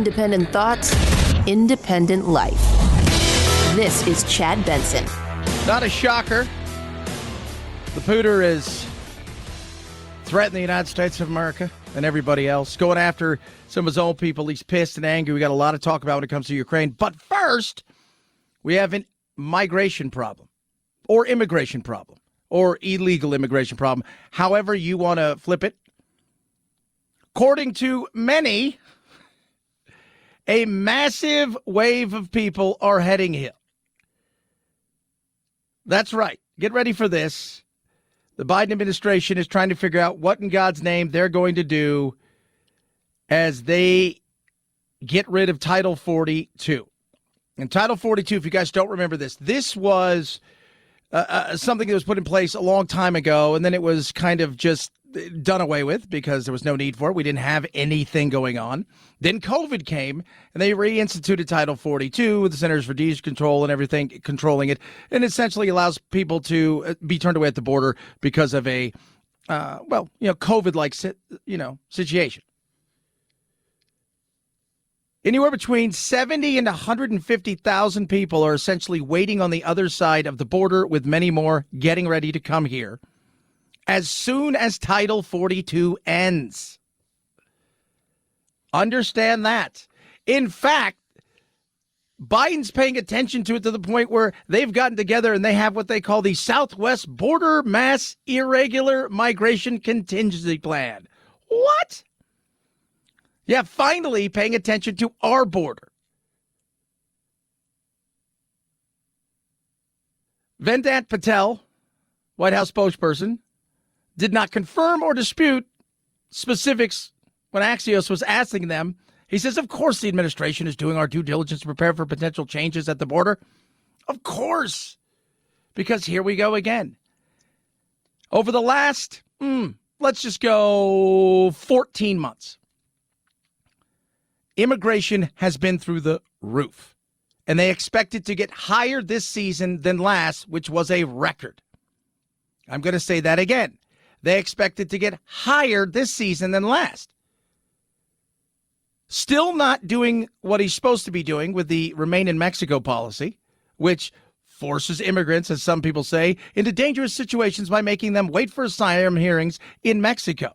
Independent thoughts, independent life. This is Chad Benson. Not a shocker. The Pooter is threatening the United States of America and everybody else, going after some of his own people. He's pissed and angry. We got a lot to talk about when it comes to Ukraine. But first, we have a migration problem or immigration problem or illegal immigration problem, however you want to flip it. According to many, a massive wave of people are heading here. That's right. Get ready for this. The Biden administration is trying to figure out what in God's name they're going to do as they get rid of Title 42. And Title 42, if you guys don't remember this was something that was put in place a long time ago, and then it was kind of just done away with because there was no need for it. We didn't have anything going on. Then COVID came, and they reinstituted Title 42 with the Centers for Disease Control and everything controlling it, and essentially allows people to be turned away at the border because of a, COVID-like, situation. Anywhere between 70 and 150,000 people are essentially waiting on the other side of the border, with many more getting ready to come here as soon as Title 42 ends. Understand that. In fact, Biden's paying attention to it to the point where they've gotten together and they have what they call the Southwest Border Mass Irregular Migration Contingency Plan. What? Yeah, finally paying attention to our border. Vedant Patel, White House spokesperson, did not confirm or dispute specifics when Axios was asking them. He says, of course, the administration is doing our due diligence to prepare for potential changes at the border. Of course, because here we go again. Over the last, let's just go 14 months, immigration has been through the roof, and they expect it to get higher this season than last, which was a record. I'm going to say that again. They expect it to get higher this season than last. Still not doing what he's supposed to be doing with the Remain in Mexico policy, which forces immigrants, as some people say, into dangerous situations by making them wait for asylum hearings in Mexico.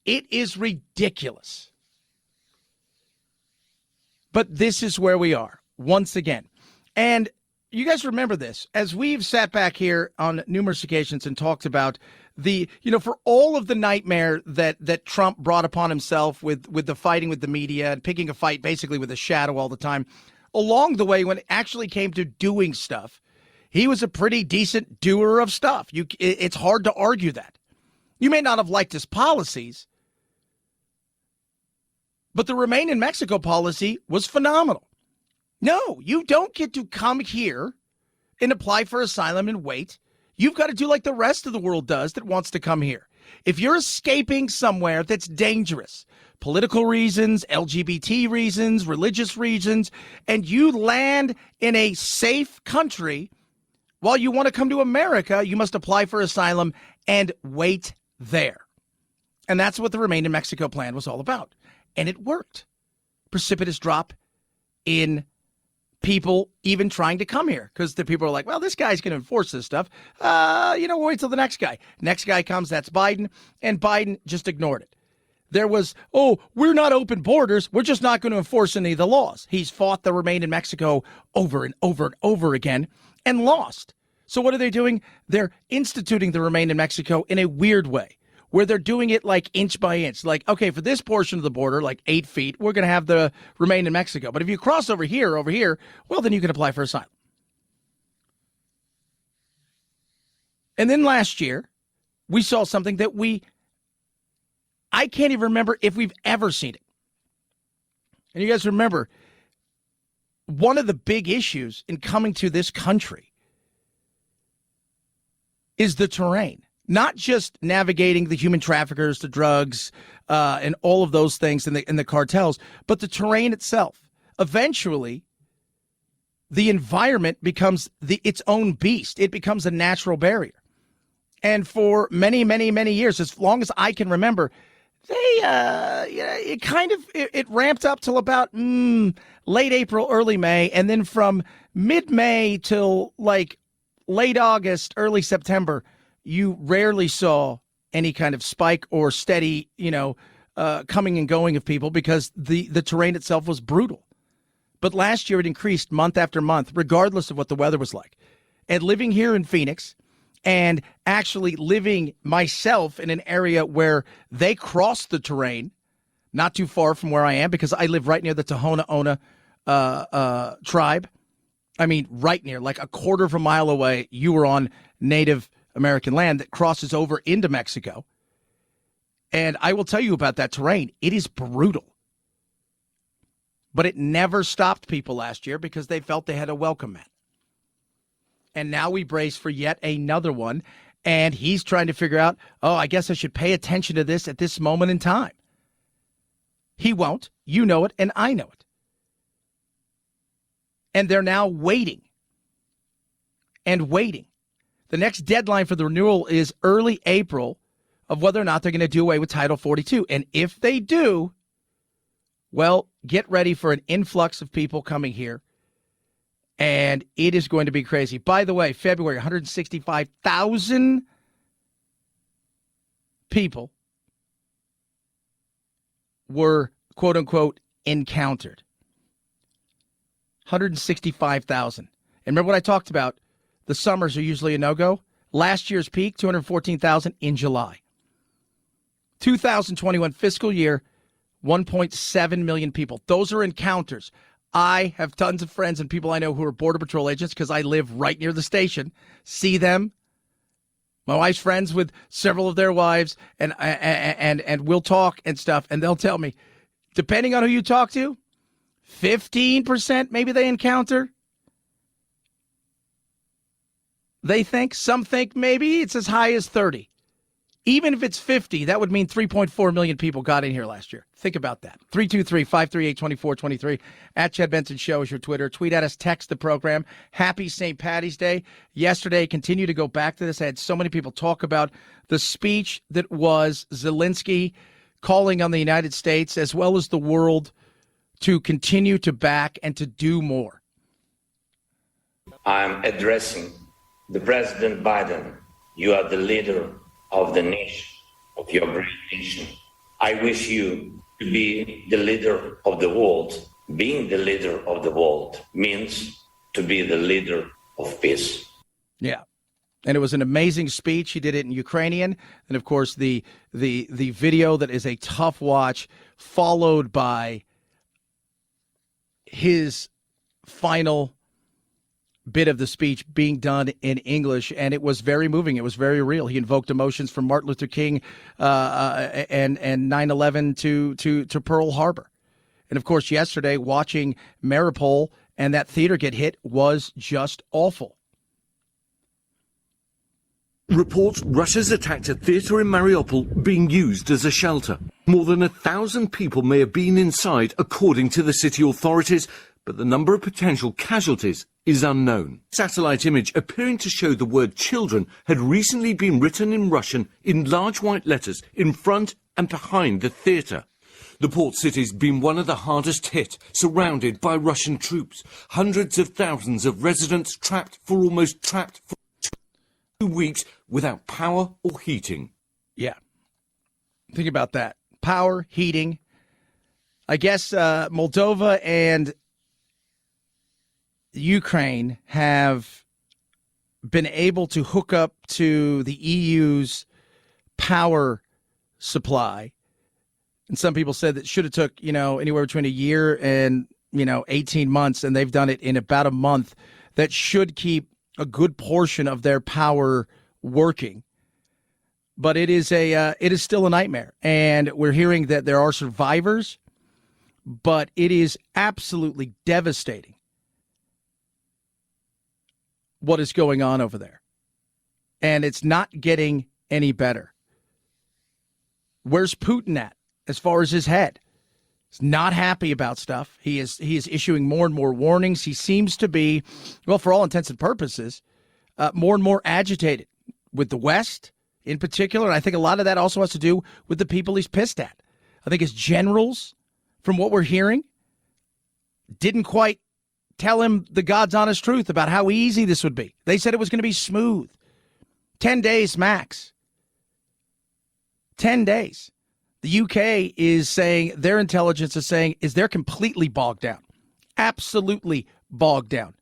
It is ridiculous. But this is where we are once again. And you guys remember this, as we've sat back here on numerous occasions and talked about for all of the nightmare that Trump brought upon himself with the fighting with the media and picking a fight basically with a shadow all the time, along the way, when it actually came to doing stuff, he was a pretty decent doer of stuff. It's hard to argue that. You may not have liked his policies, but the Remain in Mexico policy was phenomenal. No, you don't get to come here and apply for asylum and wait. You've got to do like the rest of the world does that wants to come here. If you're escaping somewhere that's dangerous, political reasons, LGBT reasons, religious reasons, and you land in a safe country while you want to come to America, you must apply for asylum and wait there. And that's what the Remain in Mexico plan was all about. And it worked. Precipitous drop in people even trying to come here, because the people are like, well, this guy's going to enforce this stuff. We'll wait till the next guy. Next guy comes, that's Biden, and Biden just ignored it. There was, we're not open borders. We're just not going to enforce any of the laws. He's fought the Remain in Mexico over and over and over again and lost. So what are they doing? They're instituting the Remain in Mexico in a weird way, where they're doing it like inch by inch. Like, okay, for this portion of the border, like 8 feet, we're going to have the Remain in Mexico. But if you cross over here, well, then you can apply for asylum. And then last year, we saw something that I can't even remember if we've ever seen it. And you guys remember, one of the big issues in coming to this country is the terrain. Not just navigating the human traffickers, the drugs, and all of those things in the cartels, but the terrain itself. Eventually, the environment becomes its own beast. It becomes a natural barrier. And for many, many, many years, as long as I can remember, it ramped up till about late April, early May, and then from mid-May till like late August, early September, you rarely saw any kind of spike or steady, coming and going of people because the terrain itself was brutal. But last year it increased month after month, regardless of what the weather was like. And living here in Phoenix and actually living myself in an area where they cross the terrain, not too far from where I am, because I live right near the Tohono O'odham tribe. I mean, right near, like a quarter of a mile away, you were on Native American land that crosses over into Mexico. And I will tell you about that terrain. It is brutal. But it never stopped people last year because they felt they had a welcome mat. And now we brace for yet another one. And he's trying to figure out, I guess I should pay attention to this at this moment in time. He won't. You know it, and I know it. And they're now waiting and waiting. The next deadline for the renewal is early April of whether or not they're going to do away with Title 42. And if they do, well, get ready for an influx of people coming here. And it is going to be crazy. By the way, February, 165,000 people were, quote unquote, encountered. 165,000. And remember what I talked about? The summers are usually a no-go. Last year's peak, 214,000 in July. 2021 fiscal year, 1.7 million people. Those are encounters. I have tons of friends and people I know who are Border Patrol agents because I live right near the station. See them. My wife's friends with several of their wives, and we'll talk and stuff, and they'll tell me, depending on who you talk to, 15% maybe they encounter. They think, some think maybe it's as high as 30. Even if it's 50, that would mean 3.4 million people got in here last year. Think about that. 323-538-2423. At Chad Benson Show is your Twitter. Tweet at us, text the program. Happy St. Patty's Day. Yesterday, continue to go back to this. I had so many people talk about the speech that was Zelensky calling on the United States as well as the world to continue to back and to do more. I'm addressing the President Biden. You are the leader of the nation, of your great nation. I wish you to be the leader of the world. Being the leader of the world means to be the leader of peace. Yeah. And it was an amazing speech. He did it in Ukrainian. And, of course, the video that is a tough watch, followed by his final bit of the speech being done in English, and it was very moving. It was very real. He invoked emotions from Martin Luther King and 9/11 to Pearl Harbor. And, of course, yesterday, watching Mariupol and that theater get hit was just awful. Reports Russia's attacked a theatre in Mariupol being used as a shelter. More than 1,000 people may have been inside, according to the city authorities, but the number of potential casualties is unknown. Satellite image appearing to show the word children had recently been written in Russian in large white letters in front and behind the theatre. The port city's been one of the hardest hit, surrounded by Russian troops. Hundreds of thousands of residents trapped for 2 weeks without power or heating. Yeah. Think about that. Power, heating. I guess Moldova and Ukraine have been able to hook up to the EU's power supply. And some people said that should have took, anywhere between a year and, 18 months, and they've done it in about a month. That should keep a good portion of their power working. But it is still a nightmare. And we're hearing that there are survivors, but it is absolutely devastating what is going on over there. And it's not getting any better. Where's Putin at as far as his head? He's not happy about stuff. He is issuing more and more warnings. He seems to be, well, for all intents and purposes, more and more agitated with the West, in particular. And I think a lot of that also has to do with the people he's pissed at. I think his generals, from what we're hearing, didn't quite tell him the God's honest truth about how easy this would be. They said it was going to be smooth. 10 days max. 10 days. The UK is saying, their intelligence is saying, they're completely bogged down. Absolutely bogged down.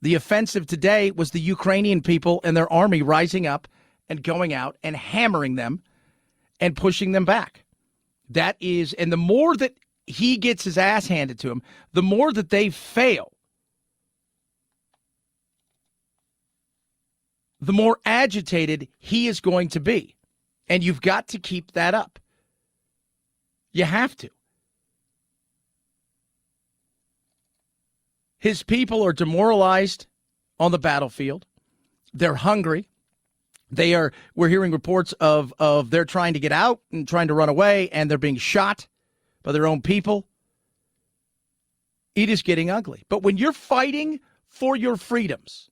The offensive today was the Ukrainian people and their army rising up and going out and hammering them and pushing them back. That is, and the more that he gets his ass handed to him, the more that they fail, the more agitated he is going to be. And you've got to keep that up. You have to. His people are demoralized on the battlefield. They're hungry. We're hearing reports of they're trying to get out and trying to run away, and they're being shot by their own people. It is getting ugly. But when you're fighting for your freedoms,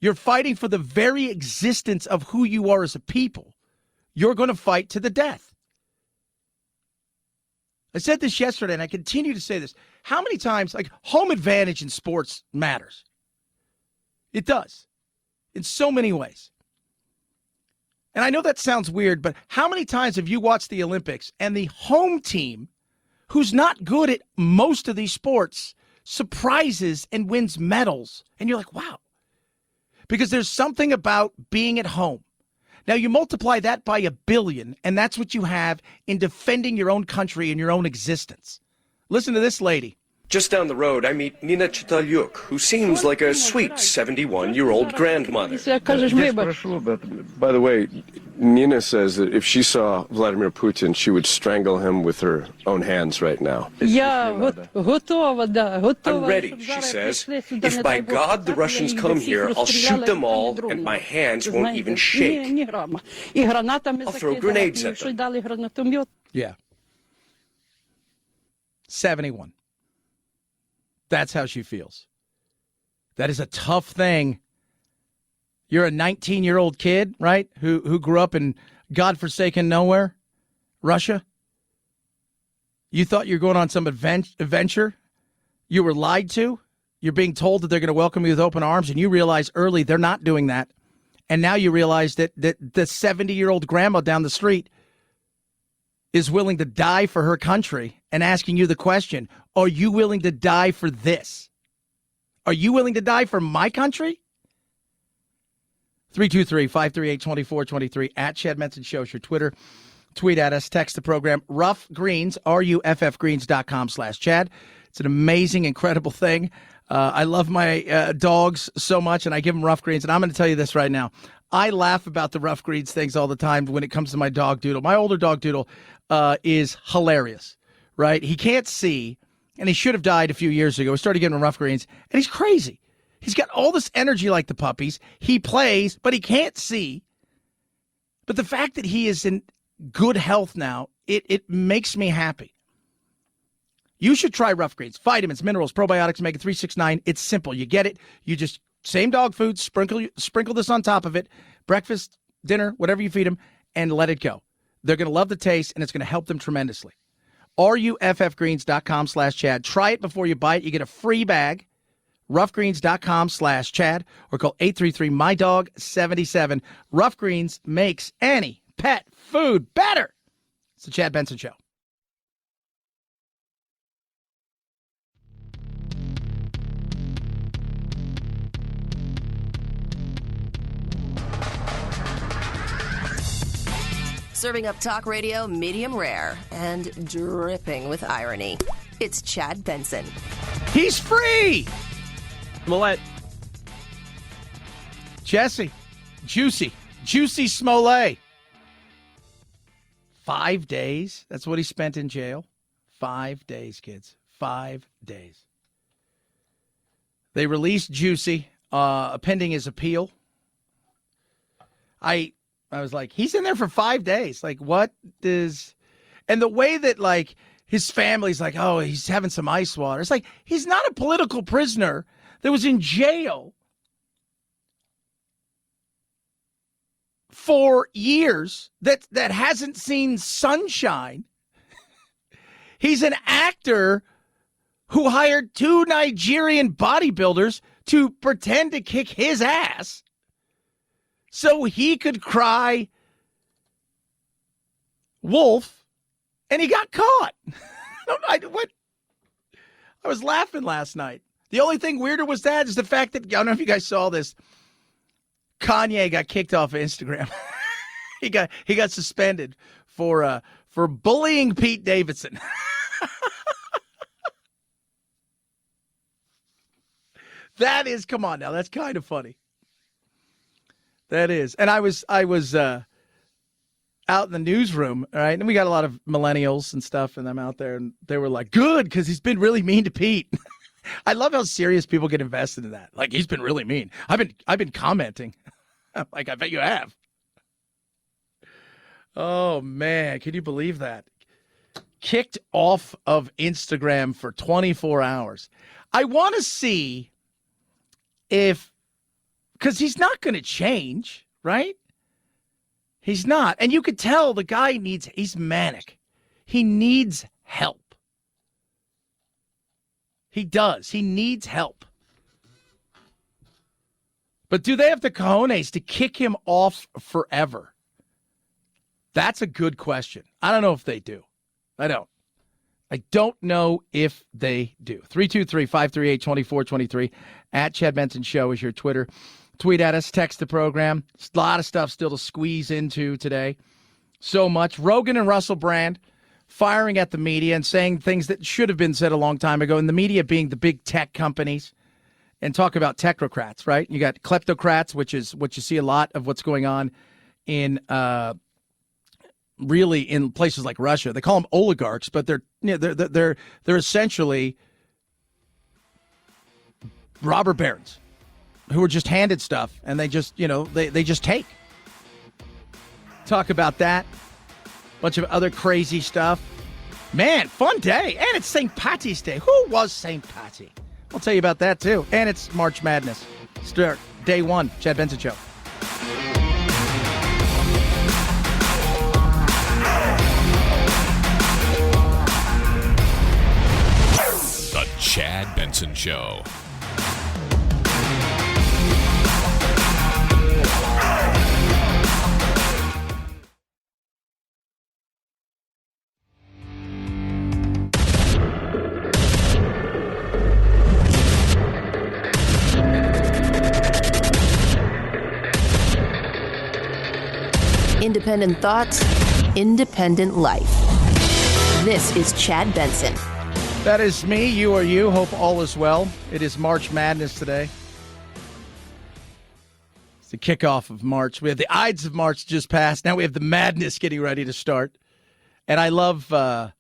you're fighting for the very existence of who you are as a people, you're going to fight to the death. I said this yesterday, and I continue to say this. How many times, home advantage in sports matters? It does, in so many ways. And I know that sounds weird, but how many times have you watched the Olympics and the home team, who's not good at most of these sports, surprises and wins medals? And you're like, wow. Because there's something about being at home. Now, you multiply that by 1 billion, and that's what you have in defending your own country and your own existence. Listen to this lady. Just down the road, I meet Nina Chitalyuk, who seems like a sweet 71-year-old grandmother. By the way, Nina says that if she saw Vladimir Putin, she would strangle him with her own hands right now. I'm ready, she says. If by God the Russians come here, I'll shoot them all, and my hands won't even shake. I'll throw grenades at them. Yeah. 71. That's how she feels. That is a tough thing. You're a 19-year-old kid, right, who grew up in godforsaken nowhere, Russia. You thought you were going on some adventure. You were lied to. You're being told that they're going to welcome you with open arms, and you realize early they're not doing that. And now you realize that the 70-year-old grandma down the street is willing to die for her country and asking you the question, are you willing to die for this? Are you willing to die for my country? 323-538-2423 at Chad Benson Show is your Twitter. Tweet at us, text the program. Rough Greens, ruffgreens.com/Chad. It's an amazing, incredible thing. I love my dogs so much, and I give them Rough Greens. And I'm going to tell you this right now. I laugh about the Rough Greens things all the time when it comes to my dog Doodle. My older dog Doodle is hilarious, right? He can't see, and he should have died a few years ago. We started getting him Rough Greens, and he's crazy. He's got all this energy like the puppies. He plays, but he can't see. But the fact that he is in good health now, it makes me happy. You should try Rough Greens. Vitamins, minerals, probiotics, omega 369. It's simple. You get it. You just, same dog food, sprinkle this on top of it. Breakfast, dinner, whatever you feed them, and let it go. They're going to love the taste, and it's going to help them tremendously. ruffgreens.com/Chad. Try it before you buy it. You get a free bag. ruffgreens.com/Chad or call 833-MY-DOG-77. Rough Greens makes any pet food better. It's the Chad Benson Show. Serving up talk radio medium rare and dripping with irony. It's Chad Benson. He's free! Smollett. Jussie Smollett. 5 days. That's what he spent in jail. 5 days, kids. 5 days. They released Jussie pending his appeal. I was like, he's in there for 5 days. Like, what is... And the way that, like, his family's like, oh, he's having some ice water. It's like, he's not a political prisoner that was in jail for years that hasn't seen sunshine. He's an actor who hired 2 Nigerian bodybuilders to pretend to kick his ass so he could cry wolf, and he got caught. I was laughing last night. The only thing weirder was that is the fact that, I don't know if you guys saw this, Kanye got kicked off of Instagram. he got suspended for bullying Pete Davidson. That is, come on now, that's kind of funny. That is. And I was out in the newsroom, all right, and we got a lot of millennials and stuff, and I'm out there, and they were like, good, because he's been really mean to Pete. I love how serious people get invested in that. Like, he's been really mean. I've been commenting. I'm like, I bet you have. Oh, man, can you believe that? Kicked off of Instagram for 24 hours. I want to see because he's not going to change, right? He's not. And you could tell the guy he's manic. He needs help. He does. He needs help. But do they have the cojones to kick him off forever? That's a good question. I don't know if they do. I don't know if they do. 323-538-2423 at Chad Benson Show is your Twitter. Tweet at us, text the program. There's a lot of stuff still to squeeze into today. So much. Rogan and Russell Brand firing at the media and saying things that should have been said a long time ago, and the media being the big tech companies. And talk about technocrats, right? You got kleptocrats, which is what you see a lot of what's going on in really in places like Russia. They call them oligarchs, but they're essentially robber barons who are just handed stuff, and they just they just take. Talk about that. Bunch of other crazy stuff. Man, fun day, and it's St. Patty's Day. Who was St. Patty? I'll tell you about that too. And it's March Madness. Start day one. Chad Benson Show. The Chad Benson Show. Independent thoughts, independent life. This is Chad Benson. That is me, you or you. Hope all is well. It is March Madness today. It's the kickoff of March. We have the Ides of March just passed. Now we have the madness getting ready to start. And I love, I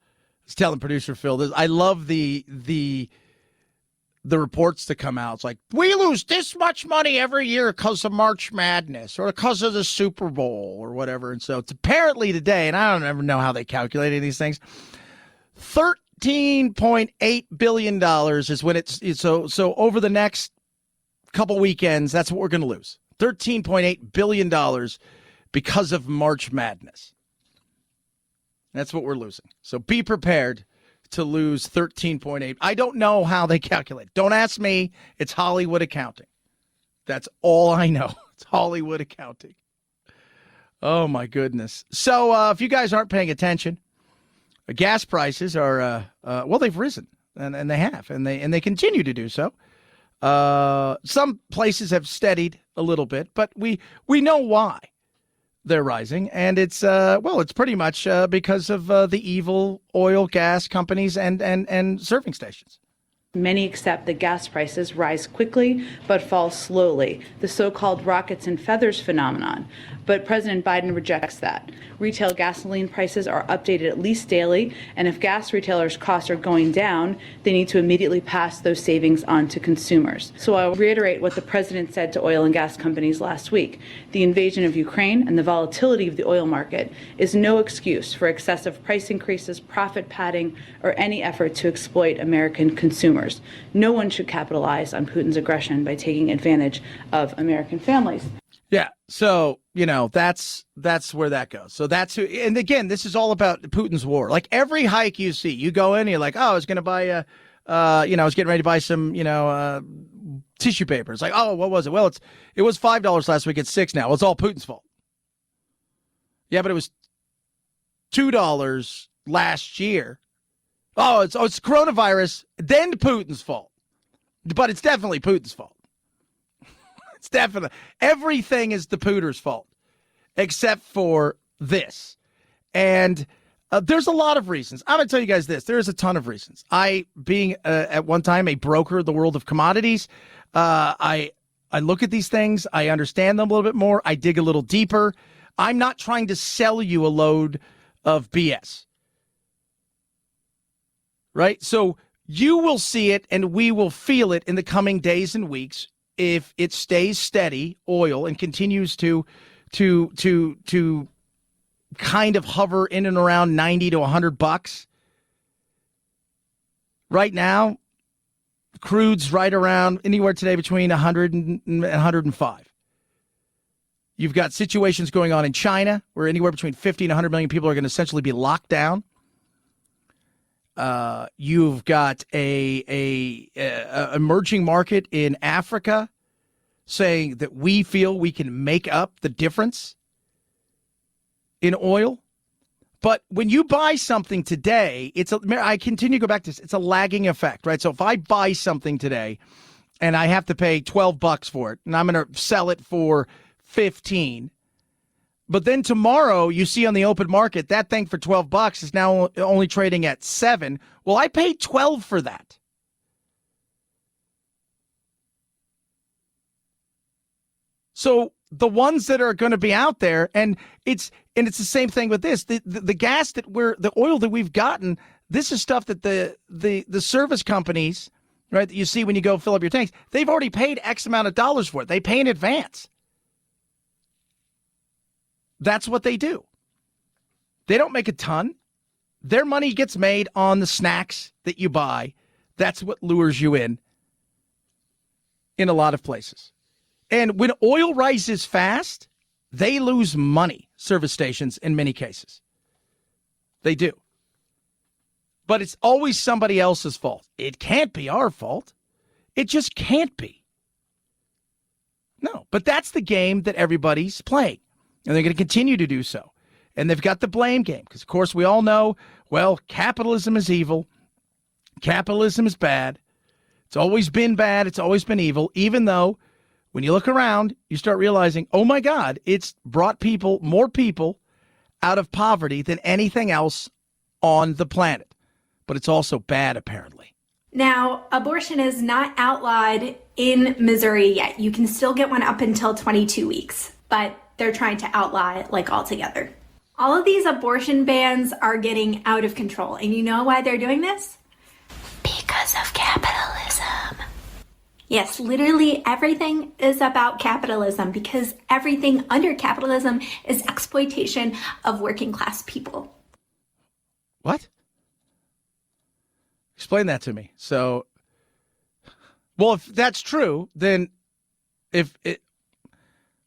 was telling producer Phil this, I love the reports that come out. It's like, we lose this much money every year because of March Madness or because of the Super Bowl or whatever. And so it's apparently today, and I don't ever know how they calculated these things, $13.8 billion is when it's so over the next couple weekends, that's what we're going to lose. $13.8 billion because of March Madness. That's what we're losing. So be prepared to lose 13.8. I don't know how they calculate. Don't ask me. It's Hollywood accounting. That's all I know. It's Hollywood accounting. Oh, my goodness. So if you guys aren't paying attention, gas prices are, well, they've risen, and they have, and they continue to do so. Some places have steadied a little bit, but we know why they're rising, and it's it's pretty much because of the evil oil, gas companies and serving stations. Many accept that gas prices rise quickly but fall slowly, the so-called rockets and feathers phenomenon. But President Biden rejects that. Retail gasoline prices are updated at least daily, and if gas retailers' costs are going down, they need to immediately pass those savings on to consumers. So I'll reiterate what the president said to oil and gas companies last week. The invasion of Ukraine and the volatility of the oil market is no excuse for excessive price increases, profit padding, or any effort to exploit American consumers. No one should capitalize on Putin's aggression by taking advantage of American families. Yeah. So, that's where that goes. So that's who. And again, this is all about Putin's war. Like every hike you see, you go in, you're like, oh, I was going to buy I was getting ready to buy some, tissue paper. It's like, oh, what was it? Well, it was $5 last week. It's $6 now. Well, it's all Putin's fault. Yeah, but it was $2 last year. Oh, it's coronavirus, then Putin's fault. But it's definitely Putin's fault. It's definitely everything is the Pooter's fault, except for this. And there's a lot of reasons. I'm going to tell you guys this. There is a ton of reasons. I, being at one time a broker in the world of commodities, I look at these things. I understand them a little bit more. I dig a little deeper. I'm not trying to sell you a load of BS. Right? So you will see it and we will feel it in the coming days and weeks if it stays steady, oil, and continues to kind of hover in and around $90 to $100. Right now, crude's right around anywhere today between 100 and 105. You've got situations going on in China where anywhere between 50 and 100 million people are going to essentially be locked down. You've got a emerging market in Africa saying that we feel we can make up the difference in oil. But when you buy something today, I continue to go back to this, it's a lagging effect, right? So if I buy something today and I have to pay $12 for it and I'm going to sell it for 15, but then tomorrow you see on the open market that thing for $12 is now only trading at 7. Well, I paid 12 for that. So the ones that are going to be out there, and it's the same thing with this. The gas the oil that we've gotten, this is stuff that the service companies, right, that you see when you go fill up your tanks, they've already paid X amount of dollars for it. They pay in advance. That's what they do. They don't make a ton. Their money gets made on the snacks that you buy. That's what lures you in a lot of places. And when oil rises fast, they lose money, service stations, in many cases. They do. But it's always somebody else's fault. It can't be our fault. It just can't be. No, but that's the game that everybody's playing. And they're going to continue to do so. And they've got the blame game. Because, of course, we all know, well, capitalism is evil. Capitalism is bad. It's always been bad. It's always been evil. Even though, when you look around, you start realizing, oh, my God, it's brought more people out of poverty than anything else on the planet. But it's also bad, apparently. Now, abortion is not outlawed in Missouri yet. You can still get one up until 22 weeks. But they're trying to outlaw it like altogether. All of these abortion bans are getting out of control. And you know why they're doing this? Because of capitalism. Yes, literally everything is about capitalism because everything under capitalism is exploitation of working class people. What? Explain that to me. So, well, if that's true, then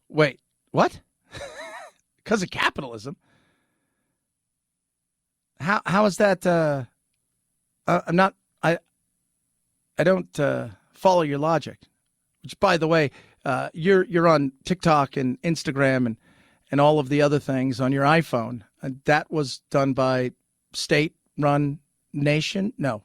wait, what? Because of capitalism? How is that? I don't follow your logic. Which, by the way, you're on TikTok and Instagram and all of the other things on your iPhone. That was done by state-run nation? No.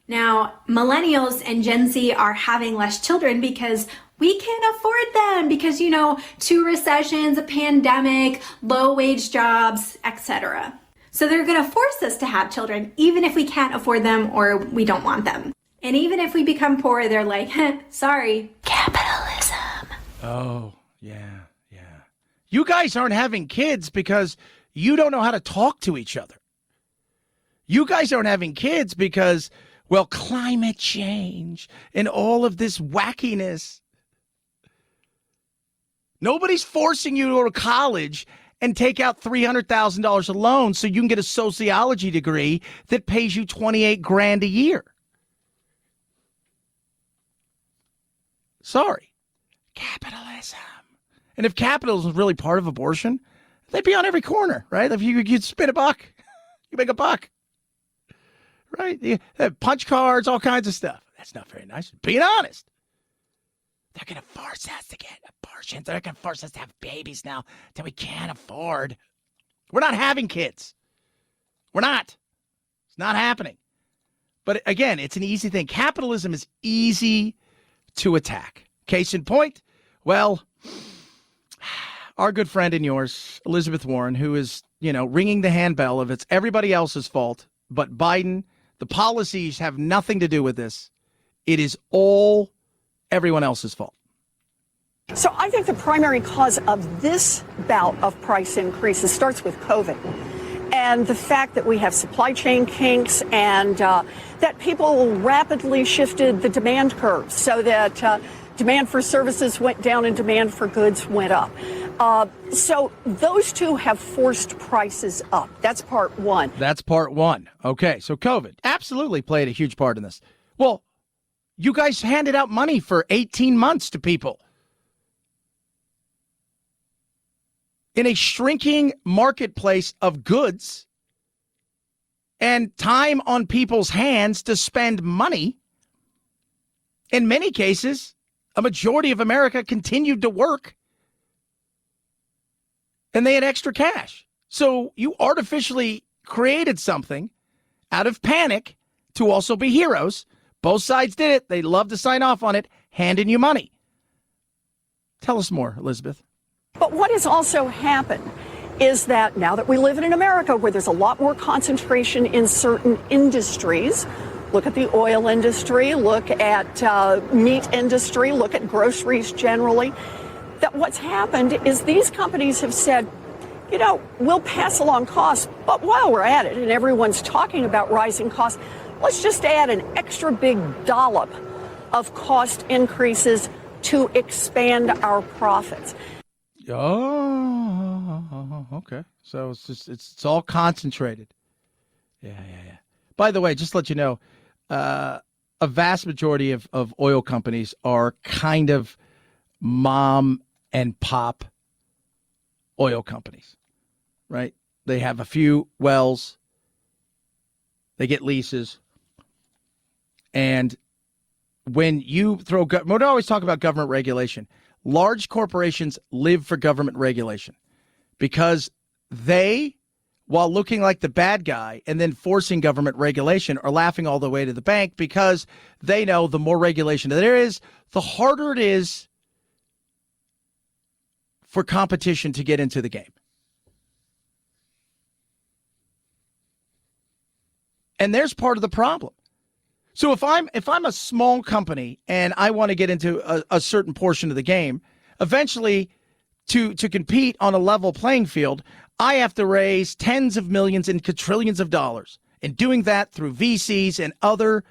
Now, millennials and Gen Z are having less children because we can't afford them because, 2 recessions, a pandemic, low-wage jobs, etc. So they're going to force us to have children, even if we can't afford them or we don't want them. And even if we become poor, they're like, sorry, capitalism. Oh, yeah. You guys aren't having kids because you don't know how to talk to each other. You guys aren't having kids because, well, climate change and all of this wackiness. Nobody's forcing you to go to college and take out $300,000 a loan so you can get a sociology degree that pays you $28,000 a year. Sorry. Capitalism. And if capitalism is really part of abortion, they'd be on every corner, right? If you'd spin a buck, you make a buck, right? You have punch cards, all kinds of stuff. That's not very nice. Being honest. They're going to force us to get abortions. They're going to force us to have babies now that we can't afford. We're not having kids. We're not. It's not happening. But again, it's an easy thing. Capitalism is easy to attack. Case in point, well, our good friend and yours, Elizabeth Warren, who is, ringing the handbell of it's everybody else's fault, but Biden, the policies have nothing to do with this. It is all everyone else's fault. So I think the primary cause of this bout of price increases starts with COVID and the fact that we have supply chain kinks and that people rapidly shifted the demand curve so that demand for services went down and demand for goods went up. So those two have forced prices up. That's part one. That's part one. Okay, so COVID absolutely played a huge part in this. Well, you guys handed out money for 18 months to people. In a shrinking marketplace of goods and time on people's hands to spend money, in many cases, a majority of America continued to work and they had extra cash. So you artificially created something out of panic to also be heroes. Both sides did it. They love to sign off on it, handing you money. Tell us more, Elizabeth. But what has also happened is that now that we live in America where there's a lot more concentration in certain industries, look at the oil industry, look at meat industry, look at groceries generally, that what's happened is these companies have said, we'll pass along costs, but while we're at it and everyone's talking about rising costs, let's just add an extra big dollop of cost increases to expand our profits. Oh, okay. So it's all concentrated. Yeah. By the way, just to let you know, a vast majority of oil companies are kind of mom and pop oil companies, right? They have a few wells. They get leases. And when you throw, we always talk about government regulation. Large corporations live for government regulation because they, while looking like the bad guy and then forcing government regulation, are laughing all the way to the bank because they know the more regulation there is, the harder it is for competition to get into the game. And there's part of the problem. So if I'm a small company and I want to get into a certain portion of the game, eventually to compete on a level playing field, I have to raise tens of millions and quadrillions of dollars. And doing that through VCs and other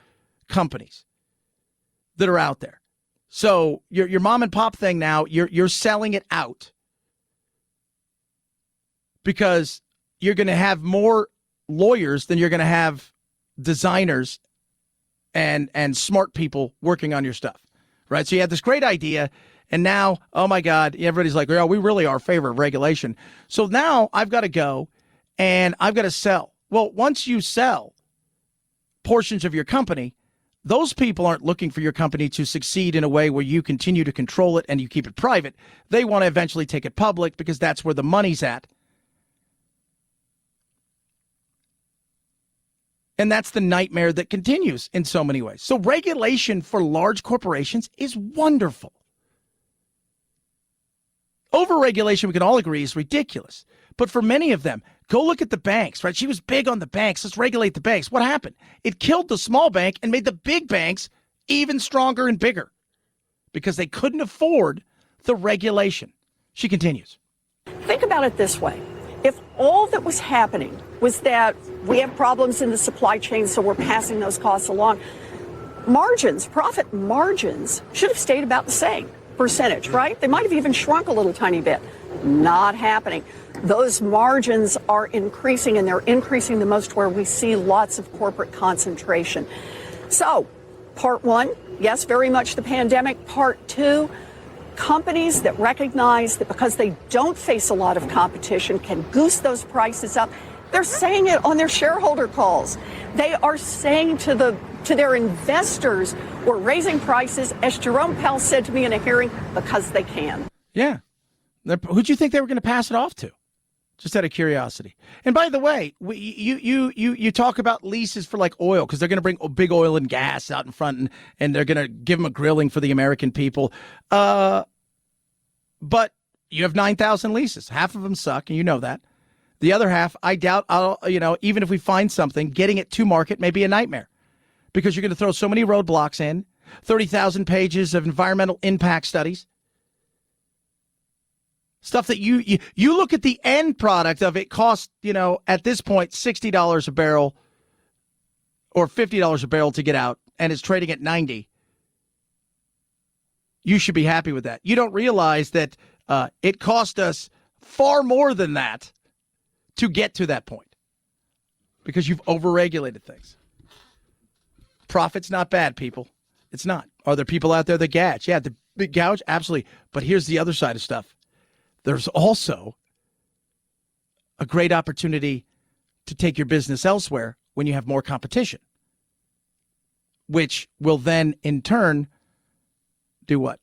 companies that are out there. So your mom and pop thing now, you're selling it out because you're going to have more lawyers than you're going to have designers and smart people working on your stuff, right? So you had this great idea, and now, oh my God, everybody's like, oh, we really are in favor of regulation. So now I've got to go and I've got to sell. Well, once you sell portions of your company, those people aren't looking for your company to succeed in a way where you continue to control it and you keep it private. They want to eventually take it public because that's where the money's at. And that's the nightmare that continues in so many ways. So regulation for large corporations is wonderful. Overregulation, we can all agree, is ridiculous. But for many of them, go look at the banks, right? She was big on the banks. Let's regulate the banks. What happened? It killed the small bank and made the big banks even stronger and bigger because they couldn't afford the regulation. She continues. Think about it this way. If all that was happening was that we have problems in the supply chain, so we're passing those costs along, margins, profit margins, should have stayed about the same percentage, right? They might have even shrunk a little tiny bit. Not happening. Those margins are increasing, and they're increasing the most where we see lots of corporate concentration. So, part one, yes, very much the pandemic. Part two, companies that recognize that because they don't face a lot of competition can goose those prices up. They're saying it on their shareholder calls. They are saying to their investors, we're raising prices, as Jerome Powell said to me in a hearing, because they can. Yeah. Who'd you think they were going to pass it off to? Just out of curiosity. And by the way, you talk about leases for like oil because they're going to bring big oil and gas out in front and they're going to give them a grilling for the American people. But you have 9,000 leases. Half of them suck, and you know that. The other half, I doubt, even if we find something, getting it to market may be a nightmare because you're going to throw so many roadblocks in, 30,000 pages of environmental impact studies. Stuff that you look at the end product of it costs, at this point, $60 a barrel or $50 a barrel to get out, and it's trading at $90. You should be happy with that. You don't realize that it cost us far more than that to get to that point because you've overregulated things. Profit's not bad, people. It's not. Are there people out there that gouge? Yeah, the big gouge, absolutely. But here's the other side of stuff. There's also a great opportunity to take your business elsewhere when you have more competition, which will then, in turn, do what?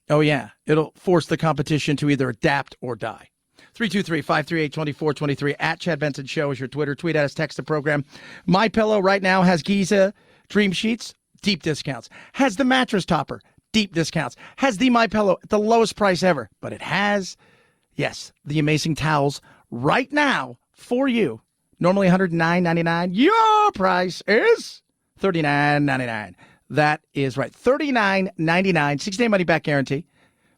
Oh, yeah. It'll force the competition to either adapt or die. 323-538-2423 at Chad Benson Show is your Twitter. Tweet at us, text the program. MyPillow right now has Giza Dream Sheets, deep discounts. Has the mattress topper, deep discounts. Has the MyPillow at the lowest price ever. But it has, yes, the amazing towels right now for you. Normally $109.99. Your price is $39.99. That is right. $39.99. 6-day money-back guarantee.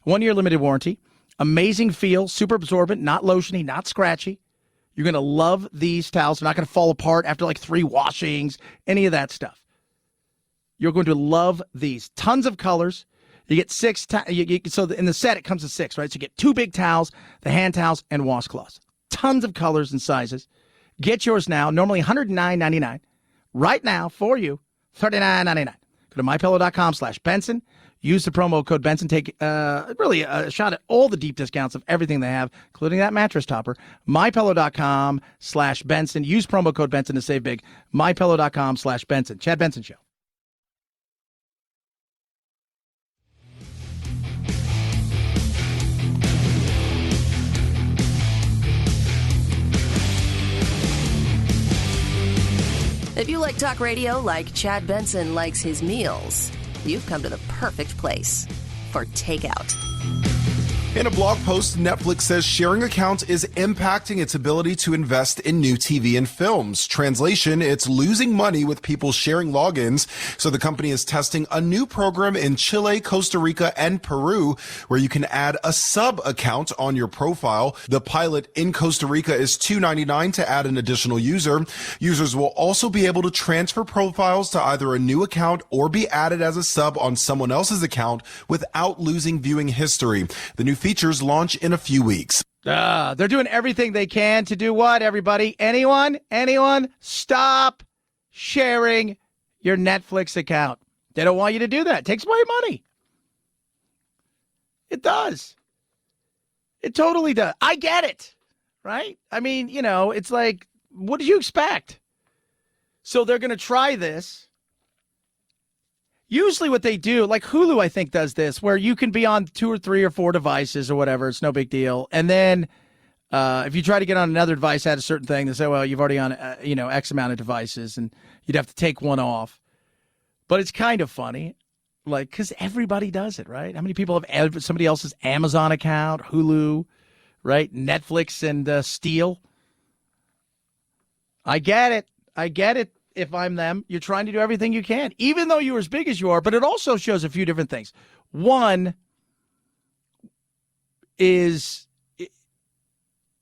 1-year limited warranty. Amazing feel. Super absorbent. Not lotiony. Not scratchy. You're going to love these towels. They're not going to fall apart after like 3 washings. Any of that stuff. You're going to love these. Tons of colors. You get 6. So in the set, it comes with 6, right? So you get 2 big towels, the hand towels, and washcloths. Tons of colors and sizes. Get yours now. Normally $109.99. Right now for you, $39.99. Go to mypillow.com/Benson. Use the promo code Benson. Take really a shot at all the deep discounts of everything they have, including that mattress topper. mypillow.com/Benson. Use promo code Benson to save big. mypillow.com/Benson. Chad Benson Show. If you like talk radio like Chad Benson likes his meals, you've come to the perfect place for takeout. In a blog post, Netflix says sharing accounts is impacting its ability to invest in new TV and films. Translation, it's losing money with people sharing logins. So the company is testing a new program in Chile, Costa Rica, and Peru, where you can add a sub account on your profile. The pilot in Costa Rica is $2.99 to add an additional user. Users will also be able to transfer profiles to either a new account or be added as a sub on someone else's account without losing viewing history. The new features launch in a few weeks. They're doing everything they can to do what, everybody? Anyone? Stop sharing your Netflix account. They don't want you to do that. It takes away money. It does. It totally does. I get it, right? I mean, it's like, what did you expect? So they're going to try this. Usually what they do, like Hulu, I think, does this, where you can be on 2 or 3 or 4 devices or whatever. It's no big deal. And then if you try to get on another device, add a certain thing, they say, well, you've already on, X amount of devices, and you'd have to take one off. But it's kind of funny, like, because everybody does it, right? How many people have somebody else's Amazon account, Hulu, right? Netflix and Steel. I get it. If I'm them, you're trying to do everything you can, even though you're as big as you are. But it also shows a few different things. One is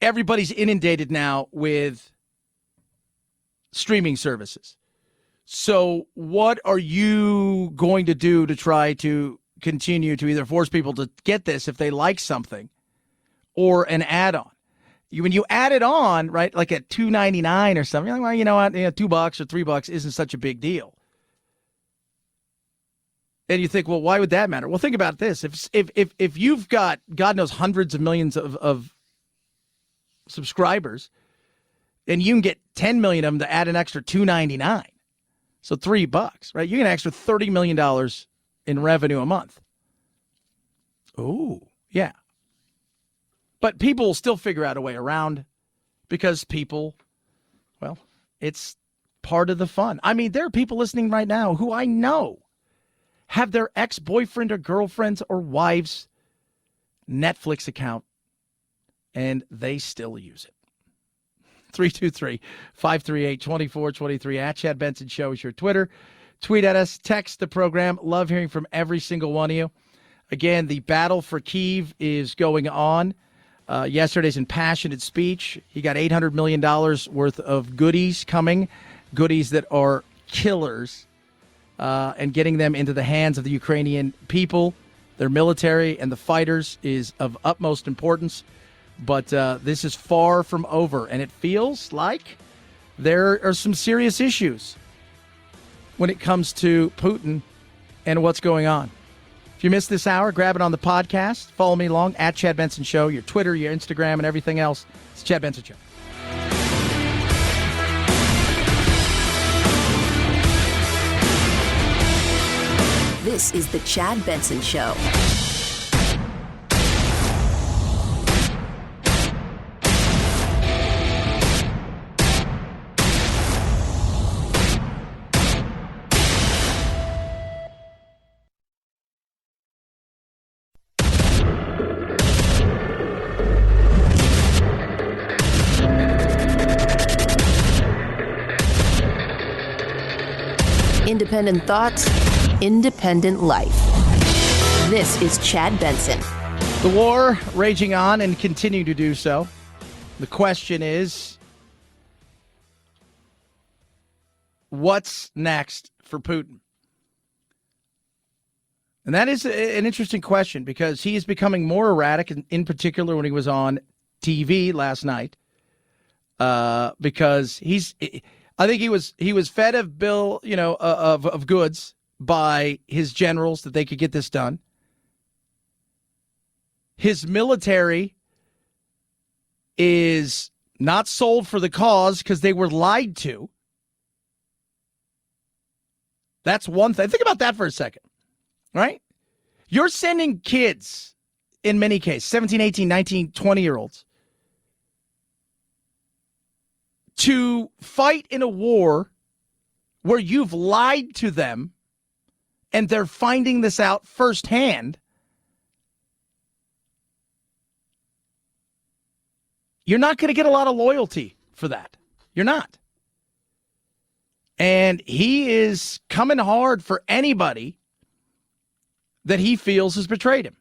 everybody's inundated now with streaming services. So what are you going to do to try to continue to either force people to get this if they like something or an add-on? When you add it on, right, like at $2.99 or something, you're like, well, you know what, $2 or $3 isn't such a big deal. And you think, well, why would that matter? Well, think about this. If you've got, God knows, hundreds of millions of subscribers, and you can get 10 million of them to add an extra $2.99, so $3, right? You get an extra $30 million in revenue a month. Oh, yeah. But people will still figure out a way around because people, well, it's part of the fun. I mean, there are people listening right now who I know have their ex-boyfriend or girlfriend's or wife's Netflix account, and they still use it. 323-538-2423 at Chad Benson Show is your Twitter. Tweet at us, text the program. Love hearing from every single one of you. Again, the battle for Kyiv is going on. Yesterday's impassioned speech. He got $800 million worth of goodies coming, goodies that are killers, and getting them into the hands of the Ukrainian people, their military, and the fighters is of utmost importance. But this is far from over, and it feels like there are some serious issues when it comes to Putin and what's going on. If you missed this hour, grab it on the podcast. Follow me along at Chad Benson Show, your Twitter, your Instagram, and everything else. It's Chad Benson Show. This is the Chad Benson Show. Independent thoughts, independent life. This is Chad Benson. The war raging on and continue to do so. The question is, what's next for Putin? And that is an interesting question because he is becoming more erratic, in particular when he was on TV last night, because I think he was fed a bill, of goods by his generals that they could get this done. His military is not sold for the cause because they were lied to. That's one thing. Think about that for a second, right? You're sending kids, in many cases, 17, 18, 19, 20-year-olds, to fight in a war where you've lied to them and they're finding this out firsthand. You're not going to get a lot of loyalty for that. You're not. And he is coming hard for anybody that he feels has betrayed him.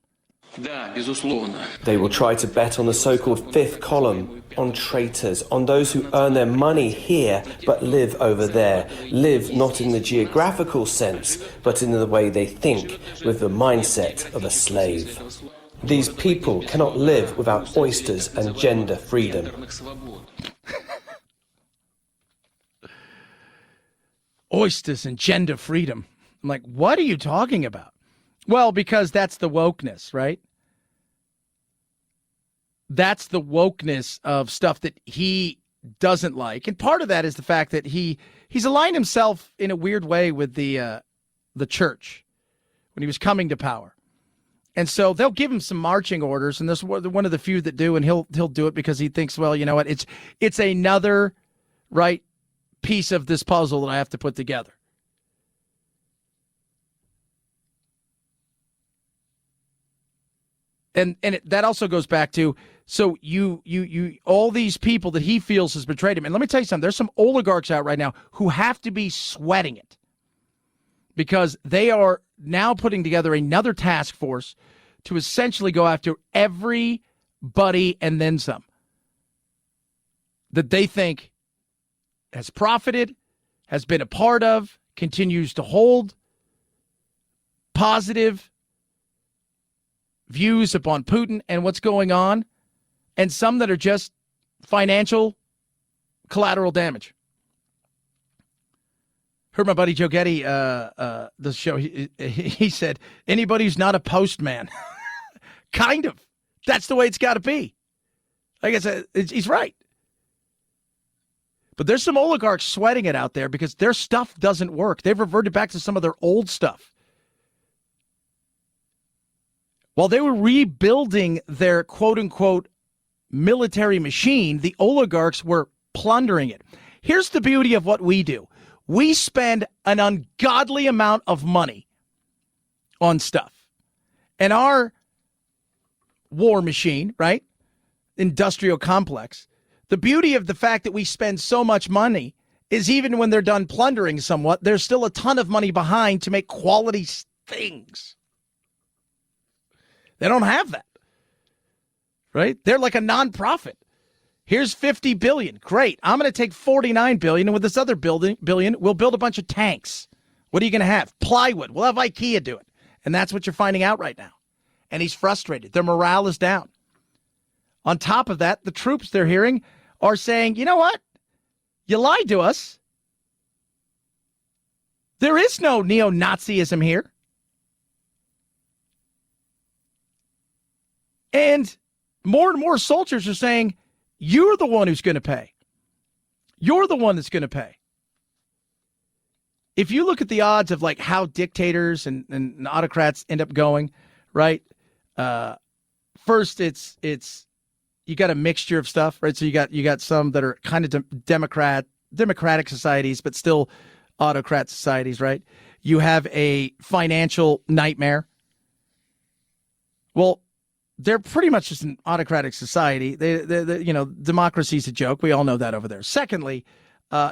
They will try to bet on the so-called fifth column, on traitors, on those who earn their money here but live over there, live not in the geographical sense but in the way they think, with the mindset of a slave. These people cannot live without oysters and gender freedom. Oysters and gender freedom. I'm like, what are you talking about? Well, because that's the wokeness, right? That's the wokeness of stuff that he doesn't like. And part of that is the fact that he's aligned himself in a weird way with the church when he was coming to power. And so they'll give him some marching orders, and this is one of the few that do, and he'll do it because he thinks, well, you know what, it's another right piece of this puzzle that I have to put together. And that also goes back to, so you all these people that he feels has betrayed him. And let me tell you something, there's some oligarchs out right now who have to be sweating it because they are now putting together another task force to essentially go after everybody and then some that they think has profited, has been a part of, continues to hold positive views upon Putin and what's going on, and some that are just financial collateral damage. Heard my buddy Joe Getty, the show, he said, anybody who's not a postman. Kind of. That's the way it's got to be. Like I said, he's right. But there's some oligarchs sweating it out there because their stuff doesn't work. They've reverted back to some of their old stuff. While they were rebuilding their quote-unquote military machine, the oligarchs were plundering it. Here's the beauty of what we do. We spend an ungodly amount of money on stuff. And our war machine, right, industrial complex, the beauty of the fact that we spend so much money is even when they're done plundering somewhat, there's still a ton of money behind to make quality things. They don't have that, right? They're like a nonprofit. Here's $50 billion. Great. I'm going to take $49 billion, and with this other billion, we'll build a bunch of tanks. What are you going to have? Plywood. We'll have IKEA do it. And that's what you're finding out right now. And he's frustrated. Their morale is down. On top of that, the troops they're hearing are saying, you know what? You lied to us. There is no neo-Nazism here. And more soldiers are saying, you're the one who's going to pay. You're the one that's going to pay. If you look at the odds of like how dictators and autocrats end up going, right? First, it's you got a mixture of stuff, right? So you got some that are kind of democratic societies, but still autocrat societies, right? You have a financial nightmare. Well, they're pretty much just an autocratic society. They democracy's a joke. We all know that over there. Secondly,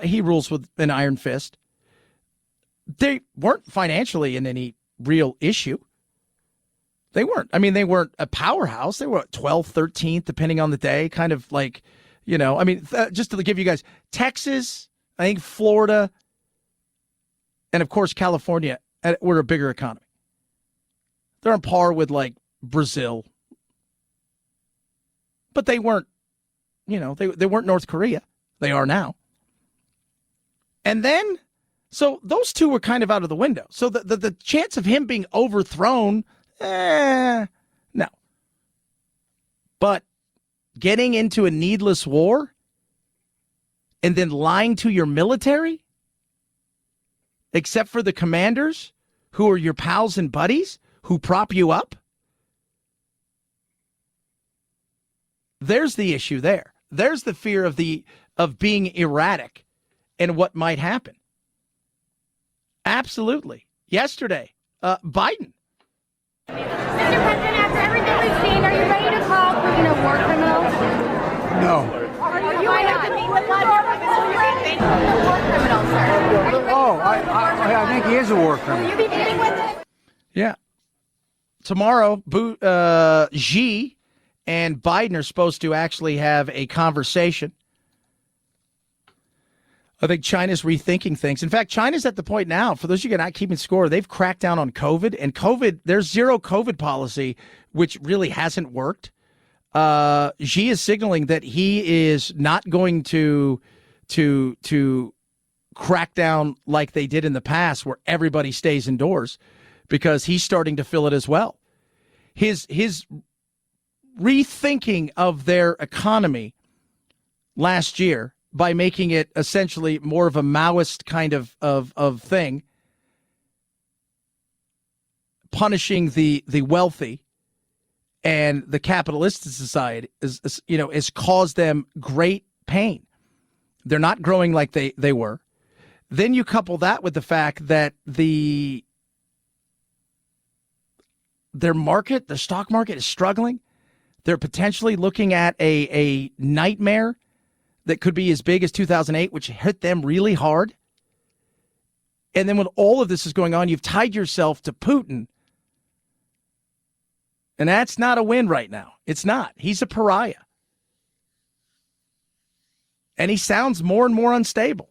he rules with an iron fist. They weren't financially in any real issue. They weren't. I mean, they weren't a powerhouse. They were 12th, 13th, depending on the day, kind of like, just to give you guys, Texas, I think Florida, and of course, California, were a bigger economy. They're on par with like Brazil. But they weren't, they weren't North Korea. They are now. And then, so those two were kind of out of the window. So the chance of him being overthrown, no. But getting into a needless war and then lying to your military, except for the commanders who are your pals and buddies who prop you up, there's the issue there. There's the fear of being erratic and what might happen. Absolutely. Yesterday, Biden. Mr. President, after everything we've seen, are you ready to call Putin a war criminal? No. Are you ready to meet with war criminal, sir? Oh, I think he is a war criminal. Will you be meeting with him? Yeah. Tomorrow, Xi and Biden are supposed to actually have a conversation. I think China's rethinking things. In fact, China's at the point now, for those of you who are not keeping score, they've cracked down on COVID. And COVID, their zero COVID policy, which really hasn't worked. Xi is signaling that he is not going to crack down like they did in the past where everybody stays indoors, because he's starting to feel it as well. His rethinking of their economy last year by making it essentially more of a Maoist kind of thing, punishing the wealthy and the capitalist society has caused them great pain. They're not growing like they were. Then you couple that with the fact that their stock market is struggling. They're potentially looking at a nightmare that could be as big as 2008, which hit them really hard. And then when all of this is going on, you've tied yourself to Putin. And that's not a win right now. It's not. He's a pariah. And he sounds more and more unstable.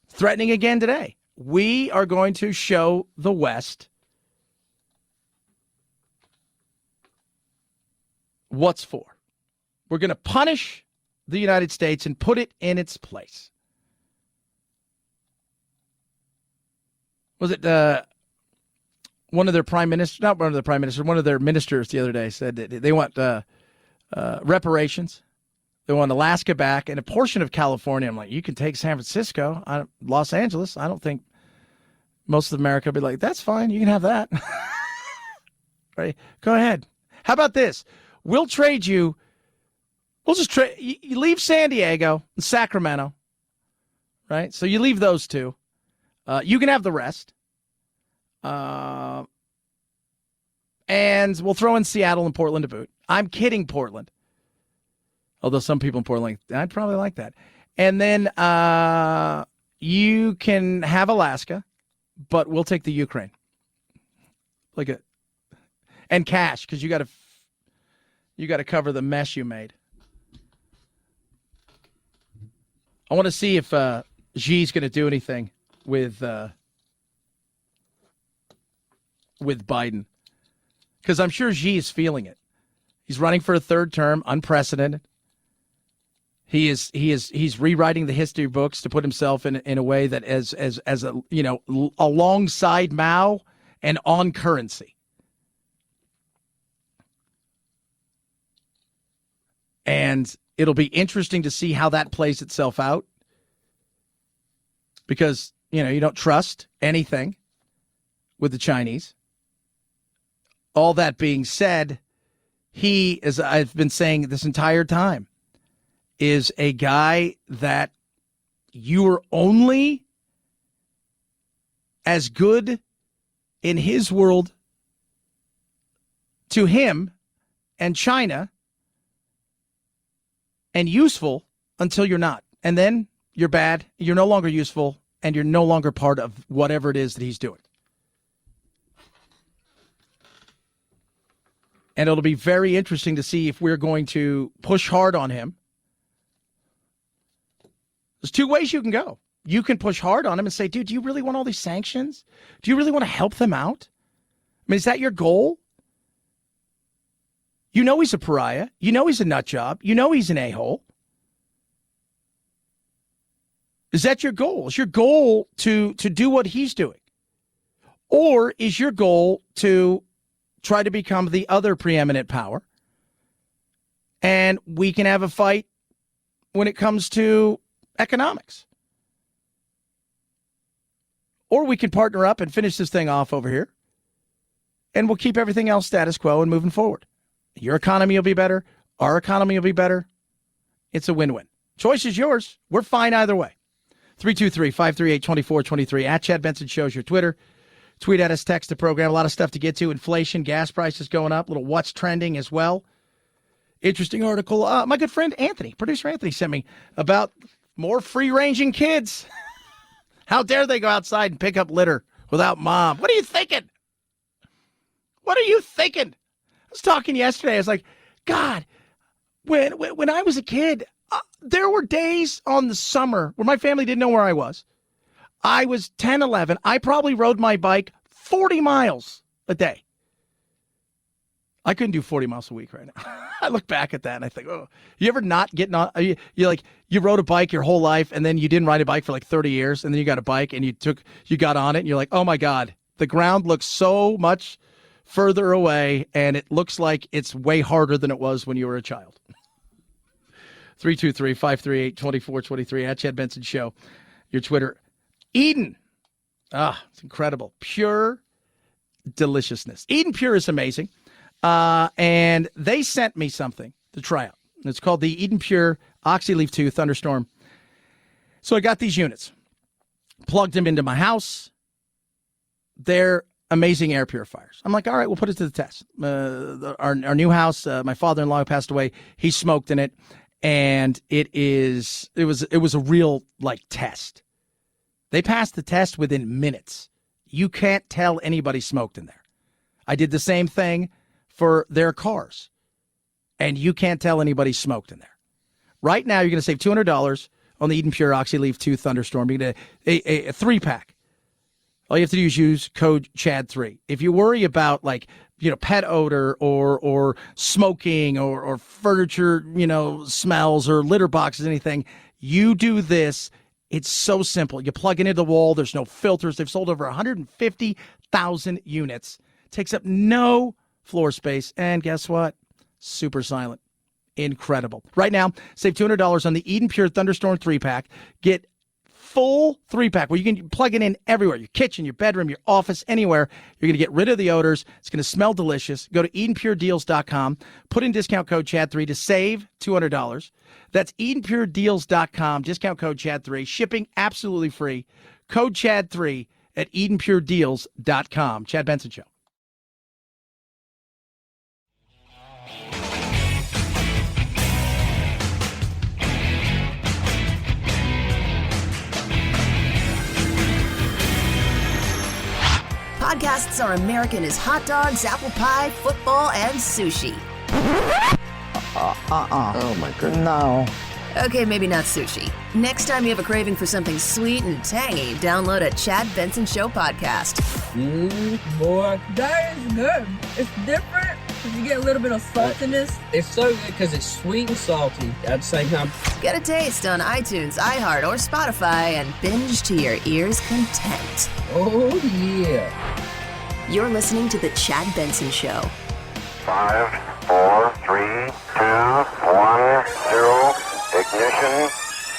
Threatening again today. We are going to show the West what's for. We're going to punish the United States and put it in its place. was it one of their prime ministers, not one of the prime ministers, one of their ministers the other day said that they want reparations. They want Alaska back and a portion of California. I'm like, you can take San Francisco, Los Angeles. I don't think most of America will be like, that's fine. You can have that. Right? Go ahead. How about this? We'll trade you. We'll just trade. You leave San Diego and Sacramento. Right? So you leave those two. You can have the rest. And we'll throw in Seattle and Portland to boot. I'm kidding, Portland. Although some people in Portland, I'd probably like that. And then you can have Alaska, but we'll take the Ukraine. And cash, because you got to cover the mess you made. I want to see if Xi's going to do anything with Biden, because I'm sure Xi is feeling it. He's running for a third term, unprecedented. He's rewriting the history books to put himself in a way that as alongside Mao and on currency. And it'll be interesting to see how that plays itself out, because you don't trust anything with the Chinese. All that being said, he, as I've been saying this entire time, is a guy that you are only as good in his world to him and China and useful until you're not. And then you're bad, you're no longer useful, and you're no longer part of whatever it is that he's doing. And it'll be very interesting to see if we're going to push hard on him. There's two ways you can go. You can push hard on him and say, dude, do you really want all these sanctions? Do you really want to help them out? I mean, is that your goal? You know he's a pariah. You know he's a nut job. You know he's an a-hole. Is that your goal? Is your goal to do what he's doing? Or is your goal to try to become the other preeminent power, and we can have a fight when it comes to economics? Or we can partner up and finish this thing off over here, and we'll keep everything else status quo and moving forward. Your economy will be better. Our economy will be better. It's a win-win. Choice is yours. We're fine either way. 323-538-2423. At Chad Benson Show's your Twitter. Tweet at us, text the program. A lot of stuff to get to. Inflation, gas prices going up. Little what's trending as well. Interesting article. My good friend Anthony, producer Anthony, sent me about more free-ranging kids. How dare they go outside and pick up litter without mom? What are you thinking? What are you thinking? I was talking yesterday. I was like, God, when I was a kid, there were days on the summer where my family didn't know where I was. I was 10, 11. I probably rode my bike 40 miles a day. I couldn't do 40 miles a week right now. I look back at that and I think, oh, you ever not getting on? You rode a bike your whole life and then you didn't ride a bike for like 30 years and then you got a bike and you got on it and you're like, oh my God, the ground looks so much further away and it looks like it's way harder than it was when you were a child. 323-538-2423 at Chad Benson Show. Your Twitter. Eden. It's incredible. Pure deliciousness. Eden Pure is amazing. And they sent me something to try out. It's called the Eden Pure Oxyleaf 2 Thunderstorm. So I got these units, plugged them into my house. They're amazing air purifiers. I'm like, all right, we'll put it to the test. Our new house, my father-in-law who passed away, he smoked in it. And it was a real test. They passed the test within minutes. You can't tell anybody smoked in there. I did the same thing for their cars. And you can't tell anybody smoked in there. Right now, you're going to save $200 on the Eden Pure Oxyleaf 2 Thunderstorm. You get a 3-pack. All you have to do is use code CHAD3. If you worry about pet odor or smoking or furniture, smells or litter boxes, anything, you do this. It's so simple. You plug it into the wall. There's no filters. They've sold over 150,000 units. Takes up no floor space. And guess what? Super silent. Incredible. Right now, save $200 on the Eden Pure Thunderstorm 3-pack. Get full 3-pack where you can plug it in everywhere. Your kitchen, your bedroom, your office, anywhere. You're going to get rid of the odors. It's going to smell delicious. Go to EdenPureDeals.com. Put in discount code CHAD3 to save $200. That's EdenPureDeals.com. Discount code CHAD3. Shipping absolutely free. Code CHAD3 at EdenPureDeals.com. Chad Benson Show. Podcasts are American as hot dogs, apple pie, football, and sushi. Oh my goodness. No. Okay, maybe not sushi. Next time you have a craving for something sweet and tangy, download a Chad Benson Show podcast. Boy, that is good. It's different because you get a little bit of saltiness. It's so good because it's sweet and salty at the same time. Get a taste on iTunes, iHeart, or Spotify and binge to your ears' content. Oh, yeah. You're listening to The Chad Benson Show. 5, 4, 3, 2, 1, 0. Ignition.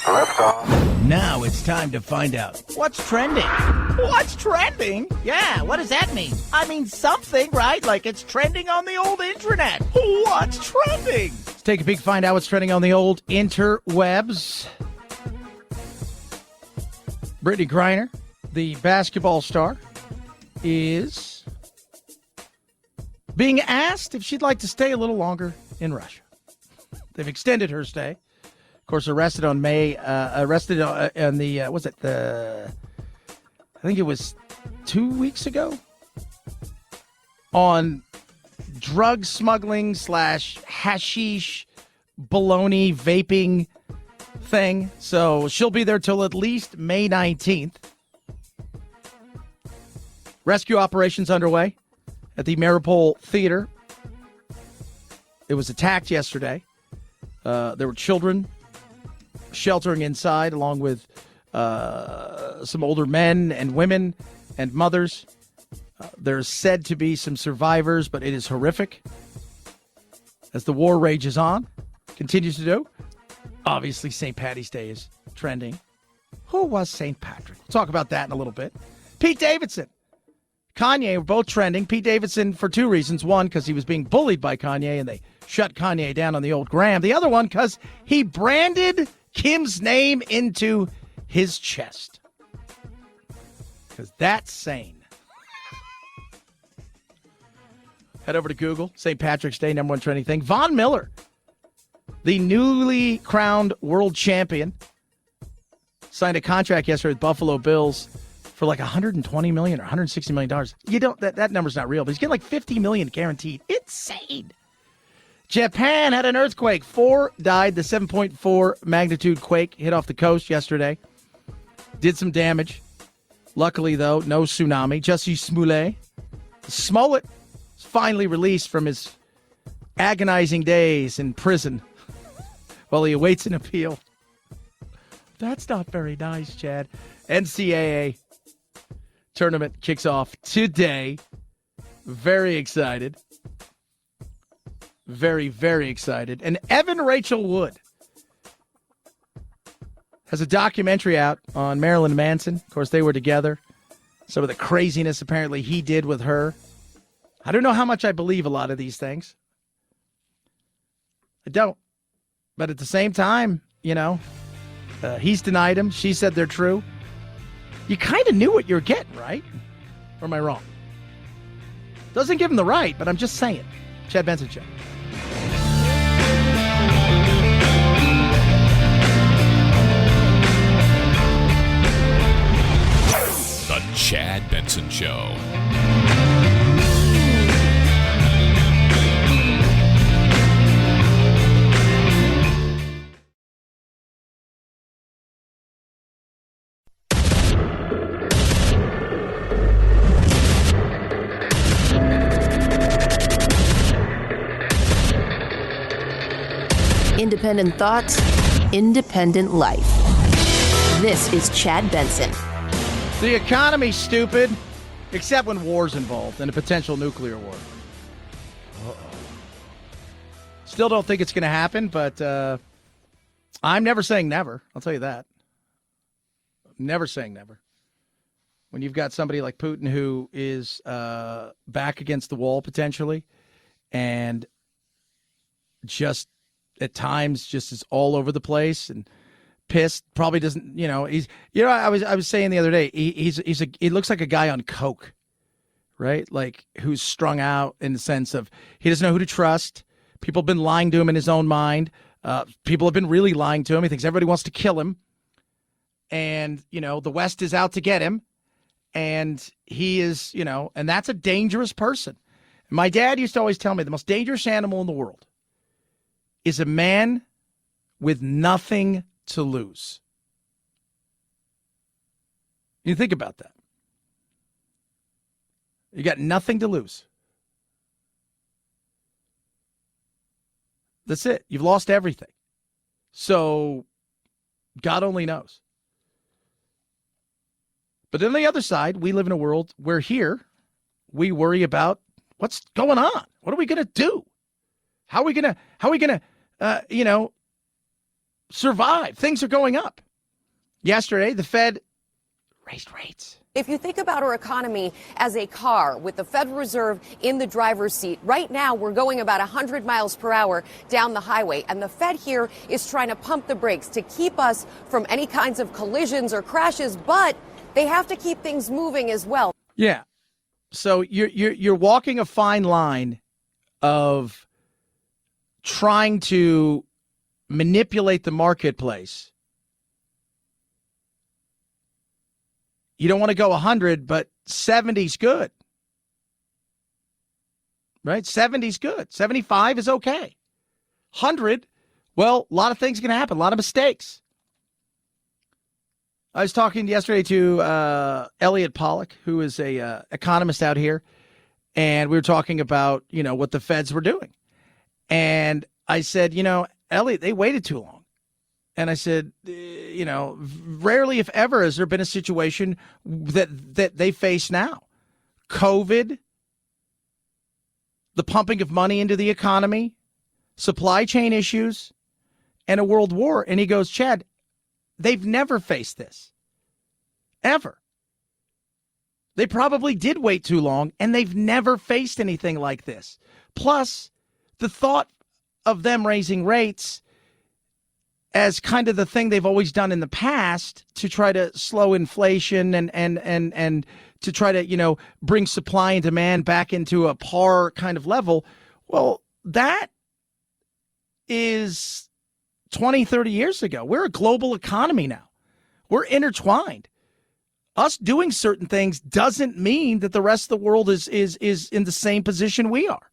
Liftoff. Now it's time to find out what's trending. What's trending? Yeah, what does that mean? I mean something, right? Like it's trending on the old internet. What's trending? Let's take a peek, find out what's trending on the old interwebs. Brittany Griner, the basketball star, is being asked if she'd like to stay a little longer in Russia. They've extended her stay. Of course, arrested on I think it was 2 weeks ago, on drug smuggling / hashish baloney vaping thing. So she'll be there till at least May 19th. Rescue operations underway at the Mariupol Theater. It was attacked yesterday. There were children sheltering inside, along with some older men and women and mothers. There's said to be some survivors, but it is horrific. As the war rages on, continues to do. Obviously, St. Paddy's Day is trending. Who was St. Patrick? We'll talk about that in a little bit. Pete Davidson, Kanye were both trending. Pete Davidson for two reasons. One, because he was being bullied by Kanye, and they shut Kanye down on the old gram. The other one, because he branded Kim's name into his chest. Because that's sane. Head over to Google. St. Patrick's Day, #1 trending thing. Von Miller, the newly crowned world champion, signed a contract yesterday with Buffalo Bills for like $120 million or $160 million. You don't, that number's not real, but he's getting like $50 million guaranteed. Insane. Japan had an earthquake. 4 died. The 7.4 magnitude quake hit off the coast yesterday. Did some damage. Luckily, though, no tsunami. Jussie Smollett was finally released from his agonizing days in prison while he awaits an appeal. That's not very nice, Chad. NCAA Tournament kicks off today. Very excited. Very, very excited. And Evan Rachel Wood has a documentary out on Marilyn Manson. Of course, they were together. Some of the craziness apparently he did with her. I don't know how much I believe a lot of these things. I don't. But at the same time, you know, he's denied them. She said they're true. You kind of knew what you're getting, right? Or am I wrong? Doesn't give him the right, but I'm just saying. Chad Benson Show. The Chad Benson Show. Independent thoughts, independent life. This is Chad Benson. The economy's stupid, except when war's involved and a potential nuclear war. Still don't think it's going to happen, but I'm never saying never. I'll tell you that. Never saying never. When you've got somebody like Putin who is back against the wall potentially and just at times just is all over the place and pissed, probably doesn't, I was saying the other day, he looks like a guy on coke, right? Like who's strung out in the sense of he doesn't know who to trust. People have been lying to him in his own mind. People have been really lying to him. He thinks everybody wants to kill him. And, the West is out to get him. And he is, and that's a dangerous person. My dad used to always tell me the most dangerous animal in the world is a man with nothing to lose. You think about that. You got nothing to lose. That's it. You've lost everything. So God only knows. But on the other side, we live in a world where here we worry about what's going on. What are we going to do? How are we going to, survive? Things are going up. Yesterday, the Fed raised rates. If you think about our economy as a car with the Federal Reserve in the driver's seat, right now we're going about 100 miles per hour down the highway. And the Fed here is trying to pump the brakes to keep us from any kinds of collisions or crashes. But they have to keep things moving as well. Yeah. So you're walking a fine line of trying to manipulate the marketplace. You don't want to go 100, but 70's good. Right? 70's good. 75 is okay. 100, well, a lot of things can happen, a lot of mistakes. I was talking yesterday to Elliot Pollack, who is a economist out here, and we were talking about, what the Feds were doing. And I said, Elliot, they waited too long. And I said, rarely, if ever, has there been a situation that they face now. COVID, the pumping of money into the economy, supply chain issues, and a world war. And he goes, Chad, they've never faced this. Ever. They probably did wait too long, and they've never faced anything like this. Plus, the thought of them raising rates as kind of the thing they've always done in the past to try to slow inflation and to try to, bring supply and demand back into a par kind of level. Well, that is 20, 30 years ago. We're a global economy now. We're intertwined. Us doing certain things doesn't mean that the rest of the world is in the same position we are.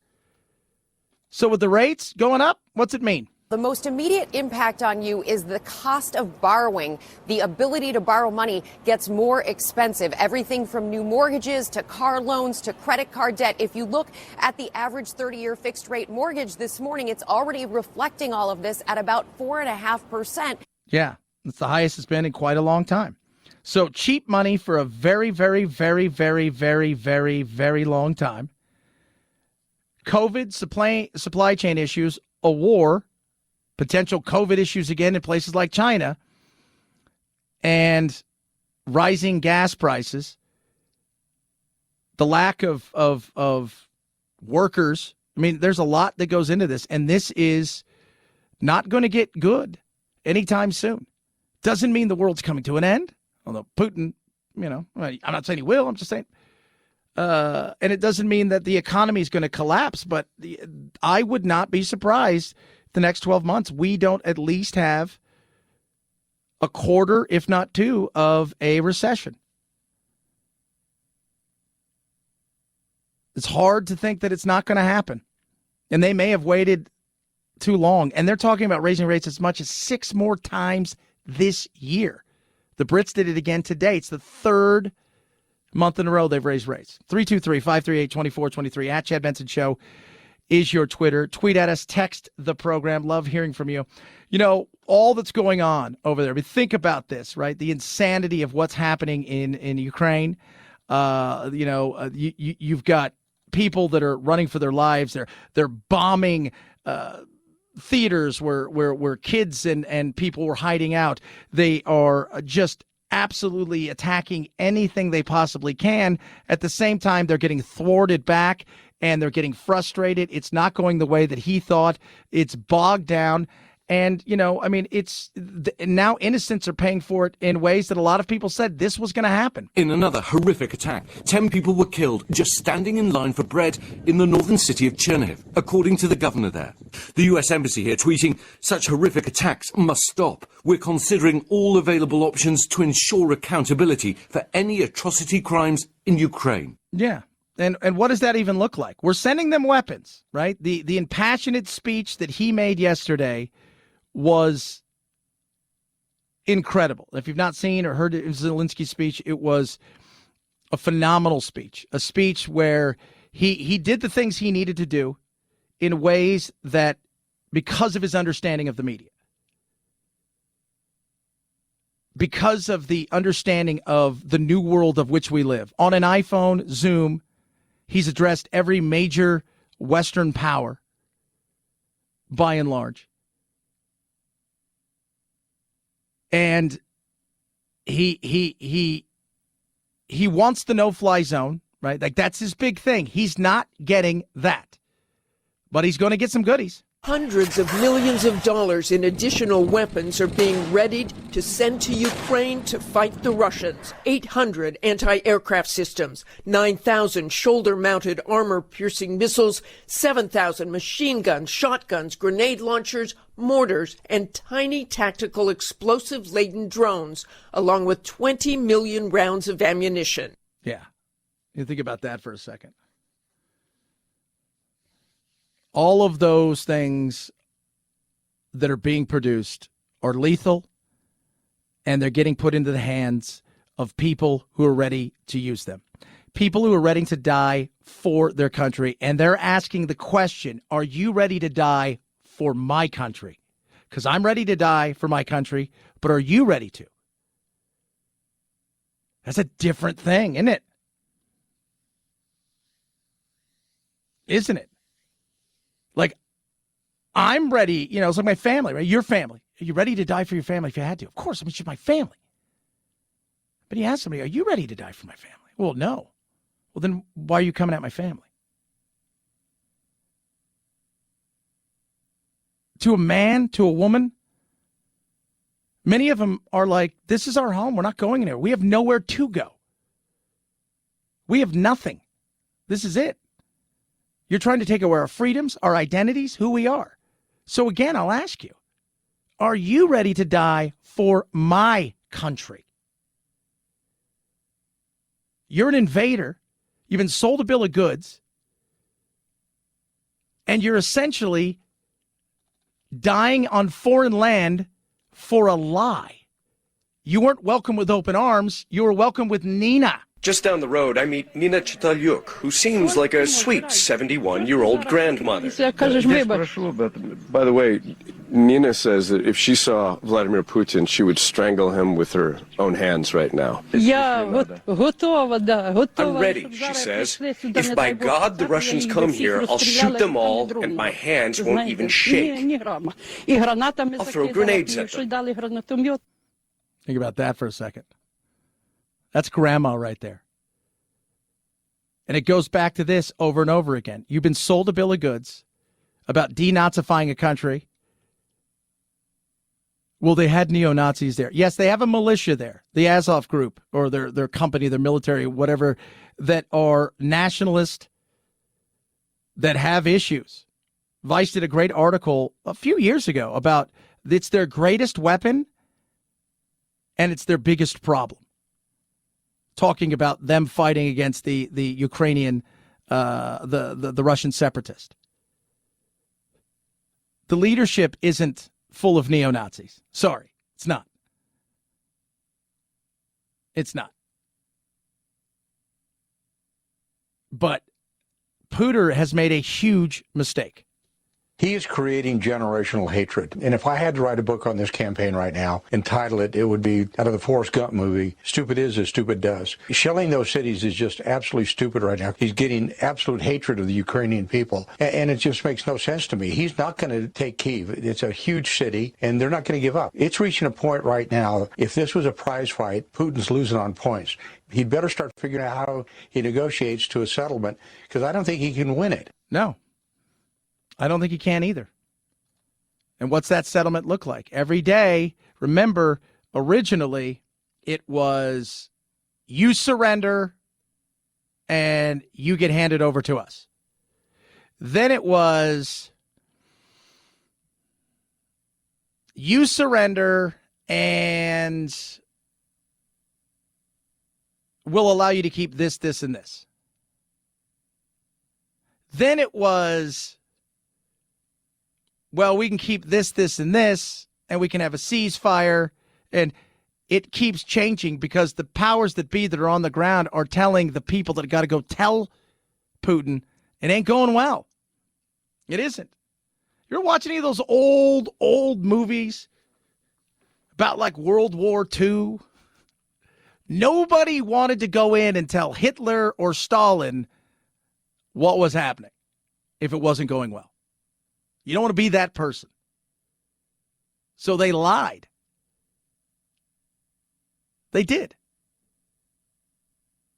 So with the rates going up, what's it mean? The most immediate impact on you is the cost of borrowing. The ability to borrow money gets more expensive. Everything from new mortgages to car loans to credit card debt. If you look at the average 30-year fixed rate mortgage this morning, it's already reflecting all of this at about 4.5%. Yeah, it's the highest it's been in quite a long time. So cheap money for a very, very, very, very, very, very, very long time. COVID, supply chain issues, a war, potential COVID issues again in places like China, and rising gas prices, the lack of workers. I mean, there's a lot that goes into this, and this is not going to get good anytime soon. Doesn't mean the world's coming to an end, although Putin, I'm not saying he will, I'm just saying. And it doesn't mean that the economy is going to collapse, but I would not be surprised the next 12 months we don't at least have a quarter, if not two, of a recession. It's hard to think that it's not going to happen. And they may have waited too long. And they're talking about raising rates as much as 6 more times this year. The Brits did it again today. It's the third month in a row they've raised rates. 323-538-2423 at Chad Benson Show is your Twitter. Tweet at us, text the program. Love hearing from you. You know, all that's going on over there. I mean, think about this, right? The insanity of what's happening in Ukraine. You've got people that are running for their lives. They're bombing theaters where kids and people were hiding out. They are just absolutely attacking anything they possibly can. At the same time, they're getting thwarted back and they're getting frustrated. It's not going the way that he thought. It's bogged down. And, it's now innocents are paying for it in ways that a lot of people said this was going to happen. In another horrific attack, 10 people were killed just standing in line for bread in the northern city of Chernihiv, according to the governor there. The US Embassy here tweeting, such horrific attacks must stop. We're considering all available options to ensure accountability for any atrocity crimes in Ukraine. Yeah. And what does that even look like? We're sending them weapons, right? The impassioned speech that he made yesterday was incredible. If you've not seen or heard Zelensky's speech, it was a phenomenal speech, a speech where he did the things he needed to do in ways that, because of his understanding of the media, because of the understanding of the new world of which we live, on an iPhone, Zoom, he's addressed every major Western power, by and large. And he wants the no-fly zone, right? Like, that's his big thing. He's not getting that, but he's going to get some goodies. Hundreds of millions of dollars in additional weapons are being readied to send to Ukraine to fight the Russians. 800 anti-aircraft systems, 9,000 shoulder-mounted armor-piercing missiles, 7,000 machine guns, shotguns, grenade launchers, mortars, and tiny tactical explosive-laden drones, along with 20 million rounds of ammunition. Yeah. You think about that for a second. All of those things that are being produced are lethal, and they're getting put into the hands of people who are ready to use them. People who are ready to die for their country, and they're asking the question, are you ready to die for my country? Because I'm ready to die for my country, but are you ready to? That's a different thing, isn't it? Isn't it? Like, I'm ready, it's like my family, right? Your family. Are you ready to die for your family if you had to? Of course, it's my family. But he asked somebody, are you ready to die for my family? Well, no. Well, then why are you coming at my family? To a man, to a woman, many of them are like, this is our home. We're not going anywhere. We have nowhere to go. We have nothing. This is it. You're trying to take away our freedoms, our identities, who we are. So again, I'll ask you, are you ready to die for my country? You're an invader. You've been sold a bill of goods. And you're essentially dying on foreign land for a lie. You weren't welcome with open arms. You were welcome with Nina. Just down the road, I meet Nina Chitalyuk, who seems like a sweet 71-year-old grandmother. By the way, Nina says that if she saw Vladimir Putin, she would strangle him with her own hands right now. I'm ready, she says. If by God the Russians come here, I'll shoot them all, and my hands won't even shake. I'll throw grenades at them. Think about that for a second. That's grandma right there. And it goes back to this over and over again. You've been sold a bill of goods about denazifying a country. Well, they had neo-Nazis there. Yes, they have a militia there, the Azov group, or their company, their military, whatever, that are nationalist, that have issues. Vice did a great article a few years ago about it's their greatest weapon and it's their biggest problem. Talking about them fighting against the Ukrainian, the Russian separatist. The leadership isn't full of neo-Nazis. Sorry, it's not. It's not. But Putin has made a huge mistake. He is creating generational hatred. And if I had to write a book on this campaign right now, entitle it, it would be out of the Forrest Gump movie, Stupid Is as Stupid Does. Shelling those cities is just absolutely stupid right now. He's getting absolute hatred of the Ukrainian people. And it just makes no sense to me. He's not going to take Kyiv. It's a huge city, and they're not going to give up. It's reaching a point right now, if this was a prize fight, Putin's losing on points. He'd better start figuring out how he negotiates to a settlement, because I don't think he can win it. No. I don't think he can either. And what's that settlement look like? Every day, remember, originally it was you surrender and you get handed over to us. Then it was you surrender and we'll allow you to keep this, this, and this. Then it was, well, we can keep this, this, and this, and we can have a ceasefire. And it keeps changing because the powers that be that are on the ground are telling the people that got to go tell Putin it ain't going well. It isn't. You're watching any of those old movies about like World War II. Nobody wanted to go in and tell Hitler or Stalin what was happening if it wasn't going well. You don't want to be that person. So they lied. They did.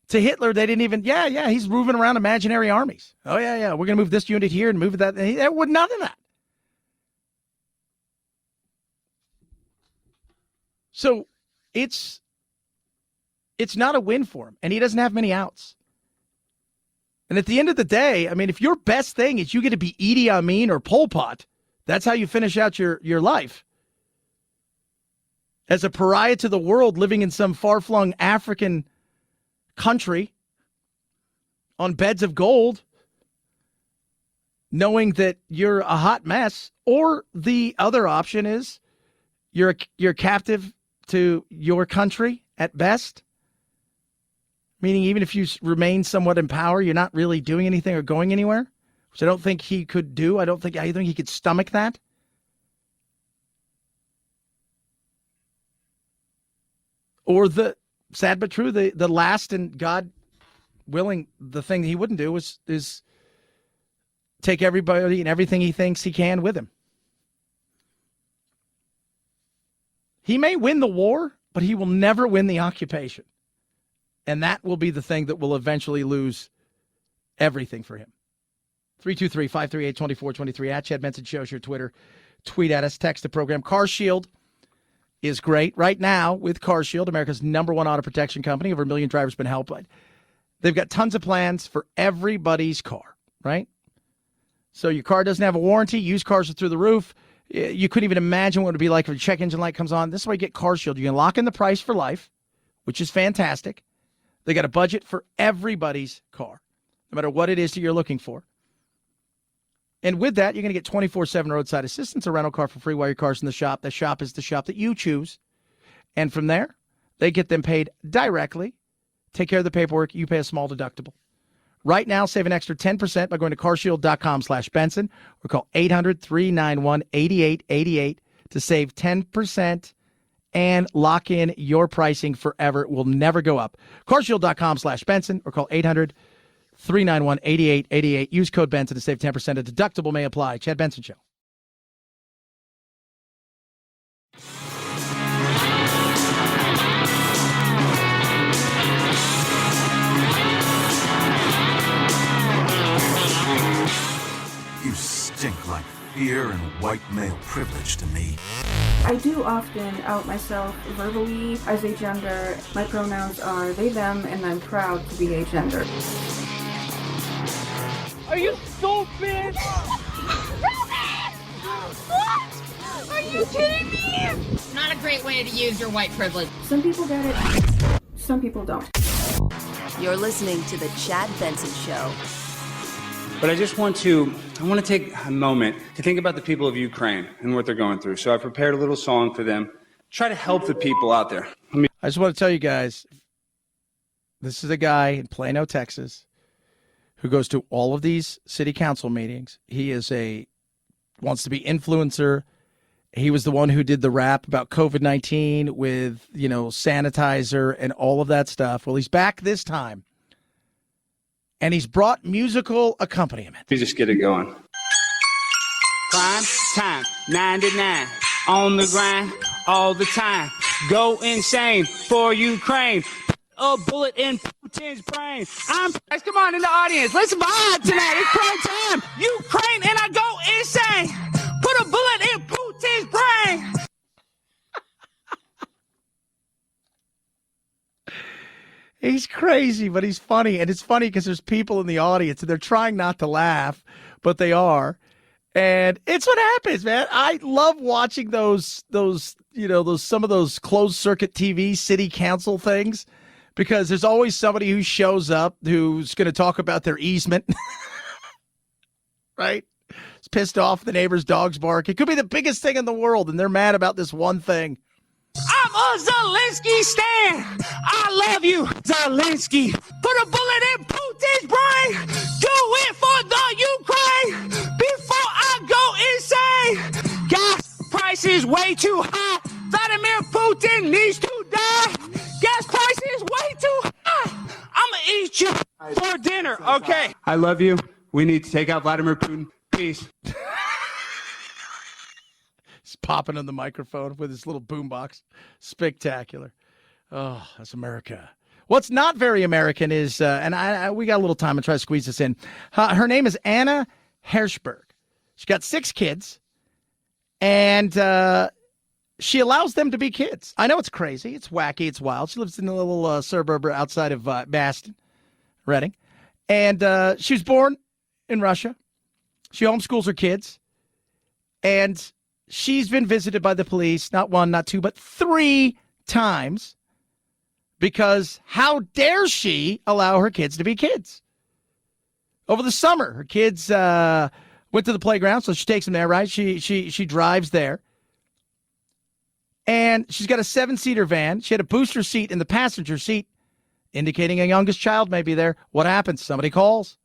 To Hitler, they didn't even, he's moving around imaginary armies. Oh, we're going to move this unit here and move that. There was none of that. So it's not a win for him, and he doesn't have many outs. And at the end of the day, I mean, if your best thing is you get to be Idi Amin or Pol Pot, that's how you finish out your life. As a pariah to the world living in some far-flung African country on beds of gold, knowing that you're a hot mess, or the other option is you're captive to your country at best. Meaning even if you remain somewhat in power, you're not really doing anything or going anywhere, which I don't think he could do. I think he could stomach that. Or the sad but true, the last and God willing, the thing that he wouldn't do is take everybody and everything he thinks he can with him. He may win the war, but he will never win the occupation. And that will be the thing that will eventually lose everything for him. 323-538-2423 at Chad Benson Show is your Twitter. Tweet at us, text the program. CarShield is great. Right now, with CarShield, America's #1 auto protection company, over 1 million drivers been helped. They've got tons of plans for everybody's car, right? So your car doesn't have a warranty. Used cars are through the roof. You couldn't even imagine what it would be like if a check engine light comes on. This is why you get CarShield. You can lock in the price for life, which is fantastic. They got a budget for everybody's car, no matter what it is that you're looking for. And with that, you're going to get 24/7 roadside assistance, a rental car for free while your car's in the shop. The shop is the shop that you choose. And from there, they get them paid directly. Take care of the paperwork. You pay a small deductible. Right now, save an extra 10% by going to carshield.com/Benson or call 800-391-8888 to save 10% and lock in your pricing forever. It will never go up. carshield.com/Benson or call 800-391-8888. Use code Benson to save 10%. A deductible may apply. Chad Benson Show. You stink like fear and white male privilege to me. I do often out myself verbally as a gender. My pronouns are they, them, and I'm proud to be a gender. Are you stupid? What? Are you kidding me? Not a great way to use your white privilege. Some people get it, some people don't. You're listening to The Chad Benson Show. But I want to take a moment to think about the people of Ukraine and what they're going through. So I prepared a little song for them. Try to help the people out there. I just want to tell you guys, this is a guy in Plano, Texas, who goes to all of these city council meetings. He wants to be influencer. He was the one who did the rap about COVID-19 with, sanitizer and all of that stuff. Well, he's back this time, and he's brought musical accompaniment. You just get it going. Prime time, 99, on the grind all the time. Go insane for Ukraine. A bullet in Putin's brain. Come on in the audience. Let's vibe tonight. It's prime time. Ukraine, and I go insane. Put a bullet in Putin's brain. He's crazy, but he's funny. And it's funny because there's people in the audience, and they're trying not to laugh, but they are. And it's what happens, man. I love watching those some of those closed circuit TV city council things, because there's always somebody who shows up who's going to talk about their easement, right? It's pissed off the neighbor's dog's bark. It could be the biggest thing in the world, and they're mad about this one thing. I'm a Zelensky stan. I love you, Zelensky. Put a bullet in Putin's brain. Do it for the Ukraine before I go insane. Gas prices way too high. Vladimir Putin needs to die. Gas prices way too high. I'ma eat you for dinner, okay? I love you. We need to take out Vladimir Putin. Peace. He's popping on the microphone with his little boombox. Spectacular. Oh, that's America. What's not very American is, we got a little time to try to squeeze this in. Her name is Anna Hershberg. She's got 6 kids, and she allows them to be kids. I know it's crazy. It's wacky. It's wild. She lives in a little suburb outside of Boston, Reading. And she was born in Russia. She homeschools her kids. And she's been visited by the police, not 1, not 2, but 3 times, because how dare she allow her kids to be kids? Over the summer, her kids went to the playground, so she takes them there, right? She drives there. And she's got a 7-seater van. She had a booster seat in the passenger seat, indicating a youngest child may be there. What happens? Somebody calls.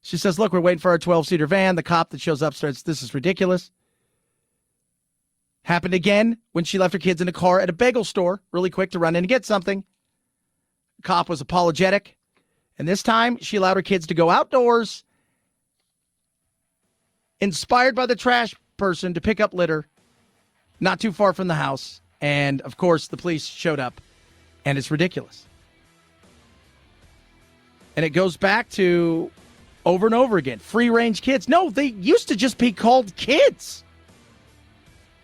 She says, look, we're waiting for our 12-seater van. The cop that shows up starts, this is ridiculous. Happened again when she left her kids in a car at a bagel store, really quick to run in and get something. The cop was apologetic. And this time, she allowed her kids to go outdoors, inspired by the trash person, to pick up litter not too far from the house. And, of course, the police showed up, and it's ridiculous. And it goes back to over and over again, free-range kids. No, they used to just be called kids.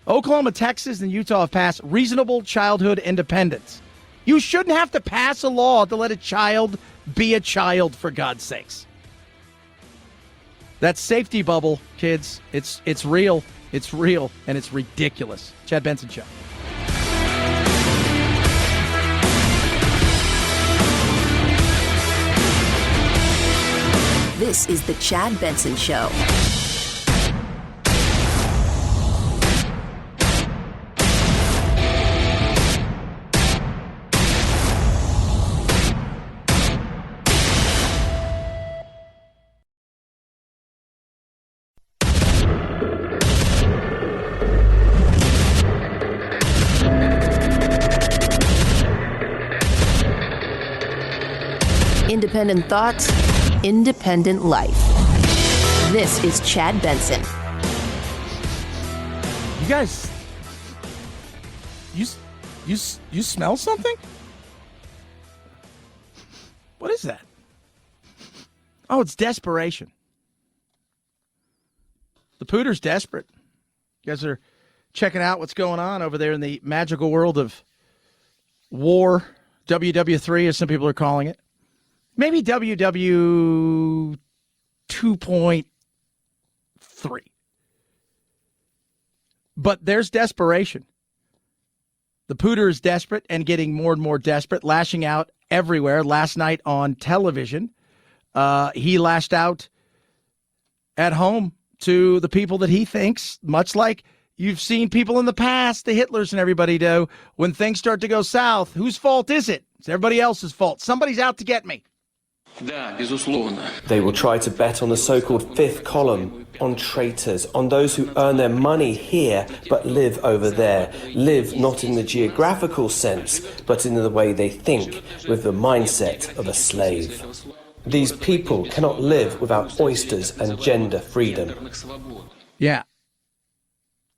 Oklahoma, Texas, and Utah have passed reasonable childhood independence. You shouldn't have to pass a law to let a child be a child, for God's sakes. That safety bubble, kids, it's real. It's real, and it's ridiculous. Chad Benson Show. This is the Chad Benson Show. Independent thoughts, independent life. This is Chad Benson. You guys, you smell something? What is that? Oh, it's desperation. The Pooter's desperate. You guys are checking out what's going on over there in the magical world of war, WW3, as some people are calling it. Maybe WW 2.3. But there's desperation. The Pooter is desperate and getting more and more desperate, lashing out everywhere. Last night on television, he lashed out at home to the people that he thinks, much like you've seen people in the past, the Hitlers and everybody do, when things start to go south, whose fault is it? It's everybody else's fault. Somebody's out to get me. They will try to bet on the so-called fifth column, on traitors, on those who earn their money here but live over there, live not in the geographical sense but in the way they think, with the mindset of a slave. These people cannot live without oysters and gender freedom. Yeah.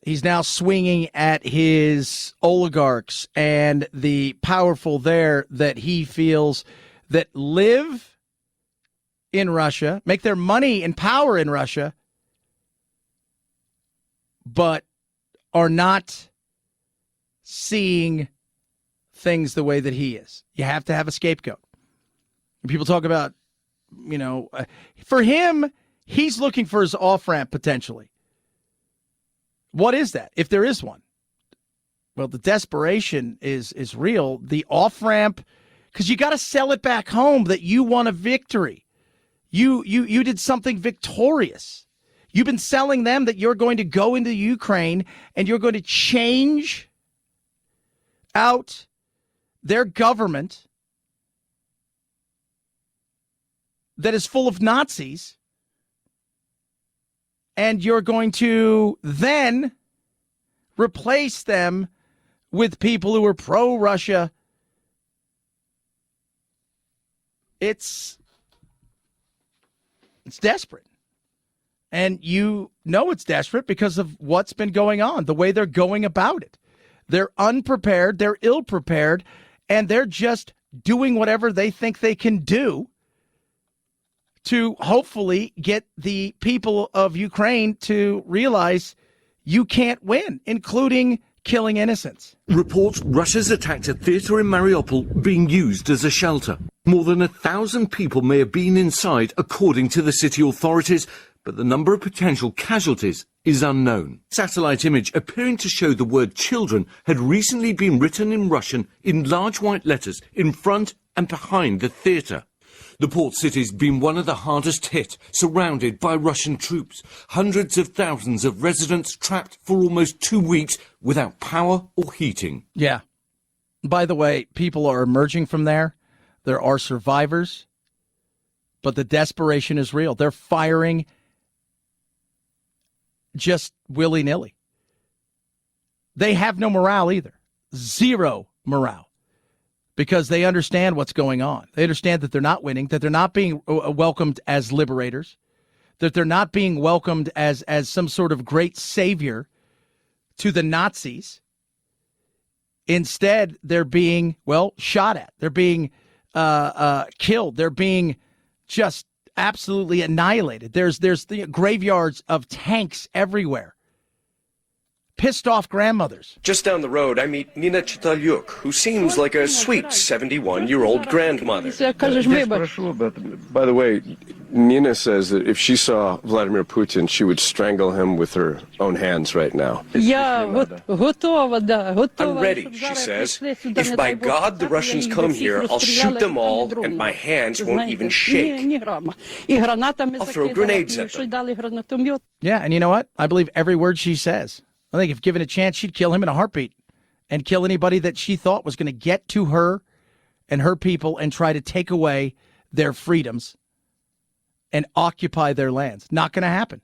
He's now swinging at his oligarchs and the powerful there that he feels that live in Russia, make their money and power in Russia, but are not seeing things the way that he is. You have to have a scapegoat. People talk about, for him, he's looking for his off-ramp potentially. What is that, if there is one? Well, the desperation is real. The off-ramp, because you got to sell it back home that you won a victory. You did something victorious. You've been selling them that you're going to go into Ukraine and you're going to change out their government that is full of Nazis, and you're going to then replace them with people who are pro-Russia. It's desperate. And it's desperate because of what's been going on, the way they're going about it. They're unprepared, they're ill-prepared, and they're just doing whatever they think they can do to hopefully get the people of Ukraine to realize you can't win, including killing innocents. Reports Russia's attacked a theatre in Mariupol being used as a shelter. More than 1,000 people may have been inside, according to the city authorities, but the number of potential casualties is unknown. Satellite image appearing to show the word children had recently been written in Russian in large white letters in front and behind the theatre. The port city's been one of the hardest hit, surrounded by Russian troops. Hundreds of thousands of residents trapped for almost 2 weeks without power or heating. Yeah. By the way, people are emerging from there. There are survivors, but the desperation is real. They're firing just willy-nilly. They have no morale either. Zero morale. Because they understand what's going on. They understand that they're not winning, that they're not being welcomed as liberators, that they're not being welcomed as some sort of great savior to the Nazis. Instead, they're being, shot at. They're being killed. They're being just absolutely annihilated. There's the graveyards of tanks everywhere. Pissed off grandmothers. Just down the road, I meet Nina Chitalyuk, who seems like a sweet 71-year-old grandmother. By the way, Nina says that if she saw Vladimir Putin, she would strangle him with her own hands right now. I'm ready, she says. If by God the Russians come here, I'll shoot them all and my hands won't even shake. I'll throw grenades at them. Yeah, and you know what? I believe every word she says. I think if given a chance, she'd kill him in a heartbeat and kill anybody that she thought was going to get to her and her people and try to take away their freedoms and occupy their lands. Not going to happen.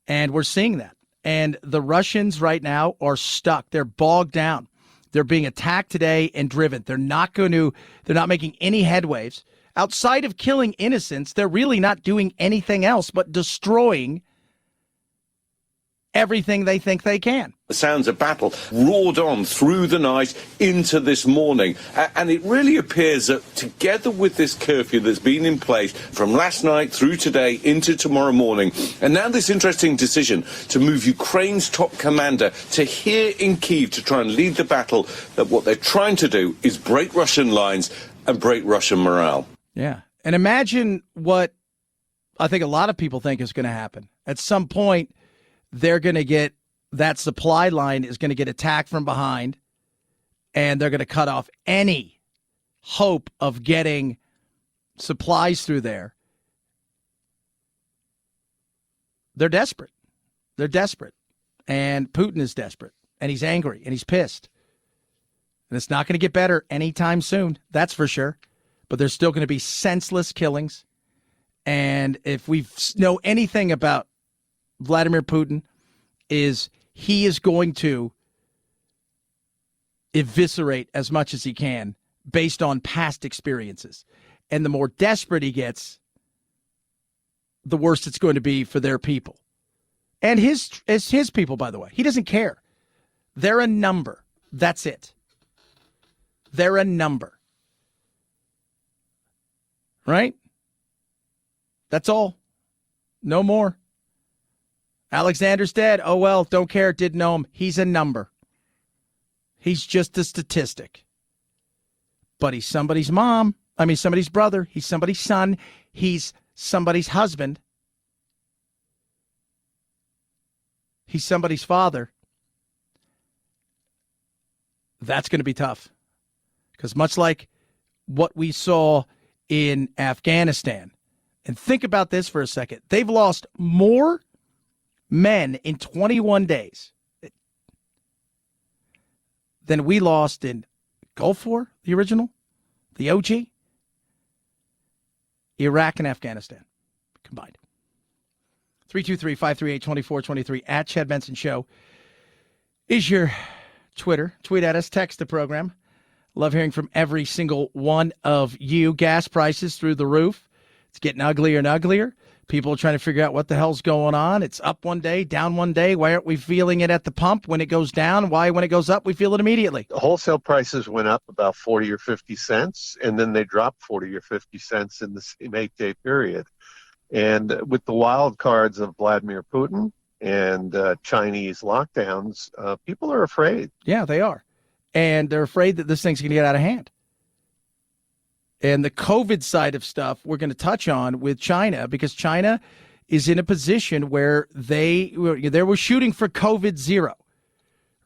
And we're seeing that. And the Russians right now are stuck. They're bogged down. They're being attacked today and driven. They're not making any headways. Outside of killing innocents, they're really not doing anything else but destroying everything they think they can. The sounds of battle roared on through the night into this morning. And it really appears that together with this curfew that's been in place from last night through today into tomorrow morning, and now this interesting decision to move Ukraine's top commander to here in Kyiv to try and lead the battle, that what they're trying to do is break Russian lines and break Russian morale. Yeah. And imagine what I think a lot of people think is going to happen. At some point, they're going to get that supply line is going to get attacked from behind, and they're going to cut off any hope of getting supplies through there. They're desperate. They're desperate. And Putin is desperate, and he's angry, and he's pissed. And it's not going to get better anytime soon. That's for sure. but there's still going to be senseless killings. And if we know anything about Vladimir Putin, is he is going to eviscerate as much as he can based on past experiences. And the more desperate he gets, the worse it's going to be for their people. And his people, by the way. He doesn't care. They're a number. That's it. They're a number. Right? That's all. No more. Alexander's dead. Oh, well, don't care. Didn't know him. He's a number. He's just a statistic. But he's somebody's mom. I mean, somebody's brother. He's somebody's son. He's somebody's husband. He's somebody's father. That's going to be tough. Because much like what we saw in Afghanistan, and think about this for a second, they've lost more men in 21 days than we lost in Gulf War, the original, the OG, Iraq and Afghanistan combined. 323-538-2423 at Chad Benson Show is your Twitter. Tweet at us, text the program. Love hearing from every single one of you. Gas prices through the roof. It's getting uglier and uglier. People are trying to figure out what the hell's going on. It's up one day, down one day. Why aren't we feeling it at the pump when it goes down? Why, when it goes up, we feel it immediately? The wholesale prices went up about 40 or 50 cents, and then they dropped 40 or 50 cents in the same 8-day period. And with the wild cards of Vladimir Putin and Chinese lockdowns, people are afraid. Yeah, they are. And they're afraid that this thing's going to get out of hand. And the COVID side of stuff we're going to touch on with China, because China is in a position where they were shooting for COVID zero,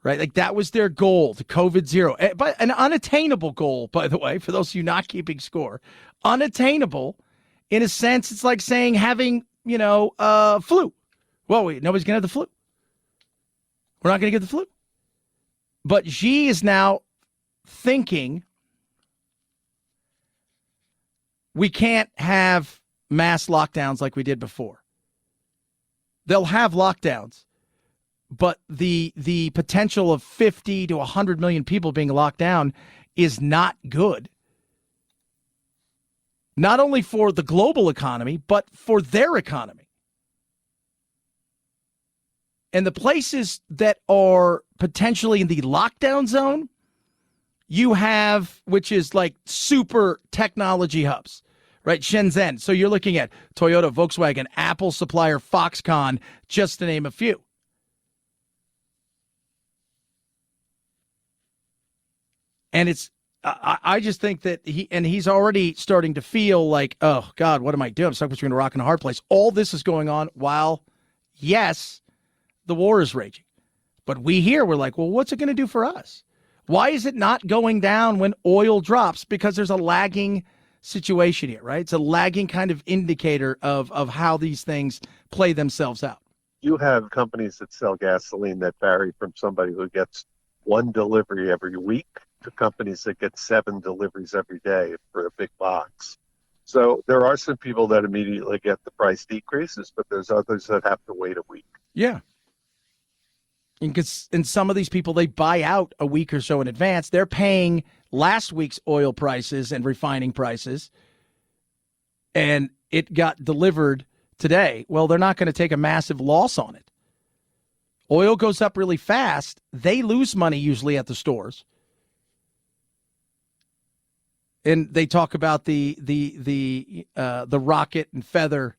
right? Like that was their goal, to COVID zero. But an unattainable goal, by the way, for those of you not keeping score. Unattainable, in a sense, it's like saying having, flu. Well, nobody's going to have the flu. We're not going to get the flu. But Xi is now thinking we can't have mass lockdowns like we did before. They'll have lockdowns, but the potential of 50 to 100 million people being locked down is not good. Not only for the global economy, but for their economy. And the places that are potentially in the lockdown zone, you have, which is like super technology hubs, right? Shenzhen. So you're looking at Toyota, Volkswagen, Apple supplier, Foxconn, just to name a few. And it's, I just think that he's already starting to feel like, oh God, what am I doing? I'm stuck between a rock and a hard place. All this is going on while, yes, the war is raging. But we're like, well, what's it going to do for us? Why is it not going down when oil drops? Because there's a lagging situation here, right? It's a lagging kind of indicator of how these things play themselves out. You have companies that sell gasoline that vary from somebody who gets one delivery every week to companies that get 7 deliveries every day for a big box. So there are some people that immediately get the price decreases, but there's others that have to wait a week. Yeah. And some of these people, they buy out a week or so in advance. They're paying last week's oil prices and refining prices, and it got delivered today. Well, they're not going to take a massive loss on it. Oil goes up really fast. They lose money usually at the stores. And they talk about the rocket and feather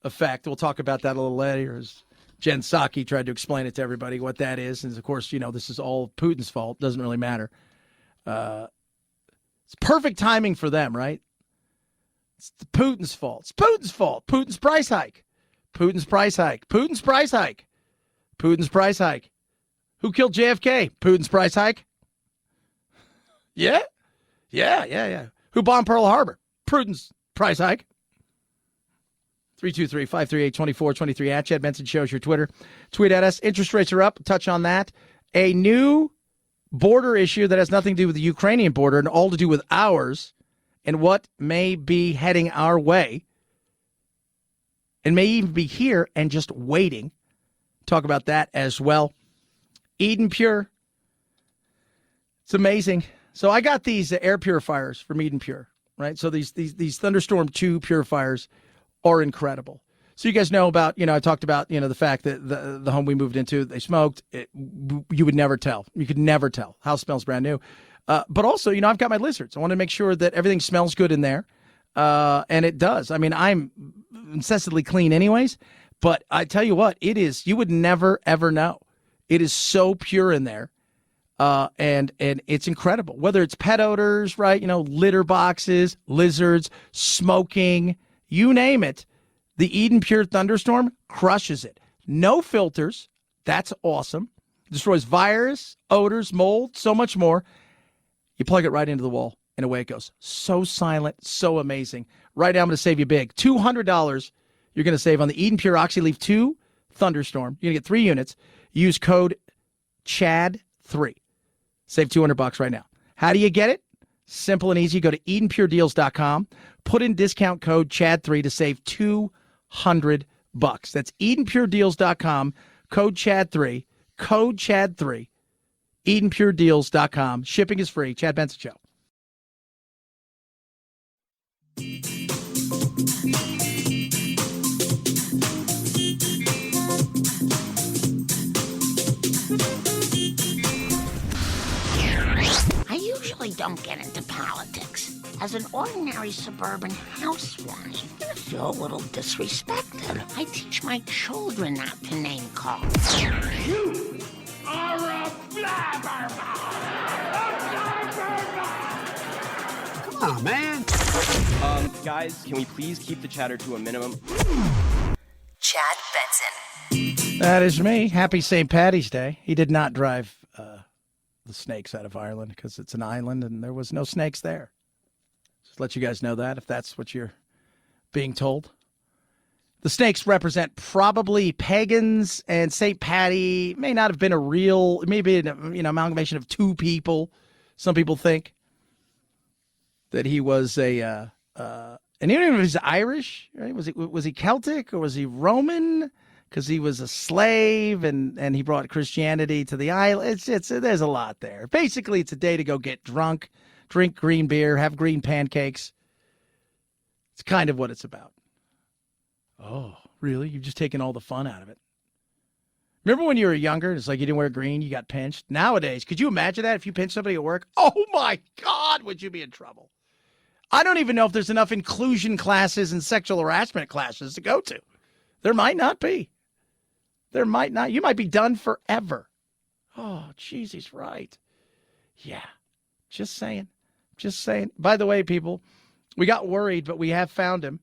effect. We'll talk about that a little later as Jen Psaki tried to explain it to everybody what that is. And, of course, this is all Putin's fault. Doesn't really matter. It's perfect timing for them, right? It's Putin's fault. It's Putin's fault. Putin's price hike. Putin's price hike. Putin's price hike. Putin's price hike. Who killed JFK? Putin's price hike. Yeah. Who bombed Pearl Harbor? Putin's price hike. 323-538-2423 at Chad Benson Show's your Twitter. Tweet at us. Interest rates are up. Touch on that. A new border issue that has nothing to do with the Ukrainian border and all to do with ours and what may be heading our way and may even be here and just waiting. Talk about that as well. Eden Pure. It's amazing. So I got these air purifiers from Eden Pure, right? So these Thunderstorm 2 purifiers are incredible. So you guys know about, I talked about, the fact that the home we moved into, they smoked. You would never tell. You could never tell. House smells brand new. But also, I've got my lizards. I want to make sure that everything smells good in there. And it does. I mean, I'm incessantly clean anyways. But I tell you what, it is, you would never, ever know. It is so pure in there. And it's incredible. Whether it's pet odors, right? Litter boxes, lizards, smoking, you name it. The Eden Pure Thunderstorm crushes it. No filters. That's awesome. Destroys virus, odors, mold, so much more. You plug it right into the wall, and away it goes. So silent, so amazing. Right now, I'm going to save you big. $200 you're going to save on the Eden Pure OxyLeaf 2 Thunderstorm. You're going to get 3 units. Use code CHAD3. Save $200 right now. How do you get it? Simple and easy. Go to EdenPureDeals.com. Put in discount code CHAD3 to save $200. That's EdenPureDeals.com. Code CHAD3. Code CHAD3. EdenPureDeals.com. Shipping is free. Chad Benson Show. I usually don't get into politics. As an ordinary suburban housewife, I feel a little disrespected. I teach my children not to name call. You are a blabbermouth! Come on, man. Guys, can we please keep the chatter to a minimum? Chad Benson. That is me. Happy St. Paddy's Day. He did not drive the snakes out of Ireland because it's an island and there was no snakes there. Just let you guys know that if that's what you're being told. The snakes represent probably pagans, and St. Paddy may not have been a real, maybe an amalgamation of two people. Some people think that he was and even if he's Irish, right? Was he Celtic or was he Roman? Because he was a slave and he brought Christianity to the island. There's a lot there. Basically, it's a day to go get drunk, drink green beer, have green pancakes. It's kind of what it's about. Oh, really? You've just taken all the fun out of it. Remember when you were younger, it's like you didn't wear green, you got pinched? Nowadays, could you imagine that if you pinched somebody at work? Oh, my God, would you be in trouble? I don't even know if there's enough inclusion classes and sexual harassment classes to go to. There might not be. There might not. You might be done forever. Oh, jeez, he's right. Yeah, just saying. Just saying. By the way, people, we got worried, but we have found him.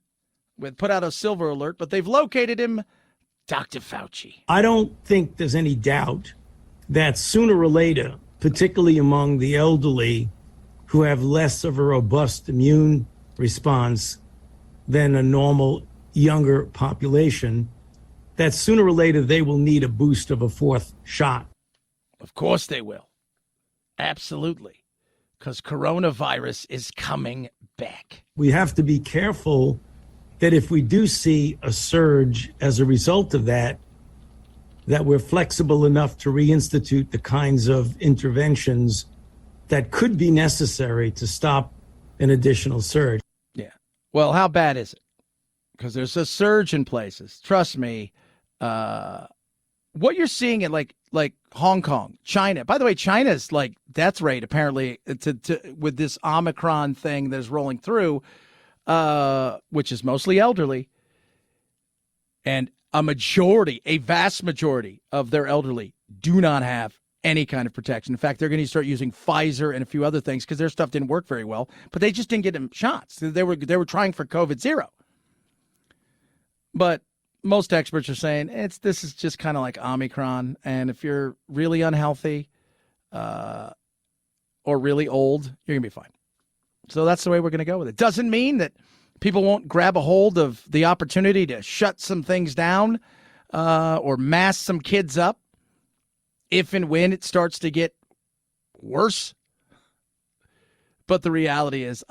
We put out a silver alert, but they've located him, Dr. Fauci. I don't think there's any doubt that sooner or later, particularly among the elderly who have less of a robust immune response than a normal younger population, that sooner or later they will need a boost of a fourth shot. Of course they will. Absolutely. Because coronavirus is coming back. We have to be careful that if we do see a surge as a result of that, that we're flexible enough to reinstitute the kinds of interventions that could be necessary to stop an additional surge. Yeah. Well, how bad is it? Because there's a surge in places. Trust me. What you're seeing in like Hong Kong, China. By the way, China's like death rate apparently with this Omicron thing that's rolling through, which is mostly elderly, and a vast majority of their elderly do not have any kind of protection. In fact, they're going to start using Pfizer and a few other things because their stuff didn't work very well, but they just didn't get them shots. They were trying for COVID-0. But most experts are saying this is just kind of like Omicron, and if you're really unhealthy or really old, you're going to be fine. So that's the way we're going to go with it. Doesn't mean that people won't grab a hold of the opportunity to shut some things down or mask some kids up if and when it starts to get worse. But the reality is,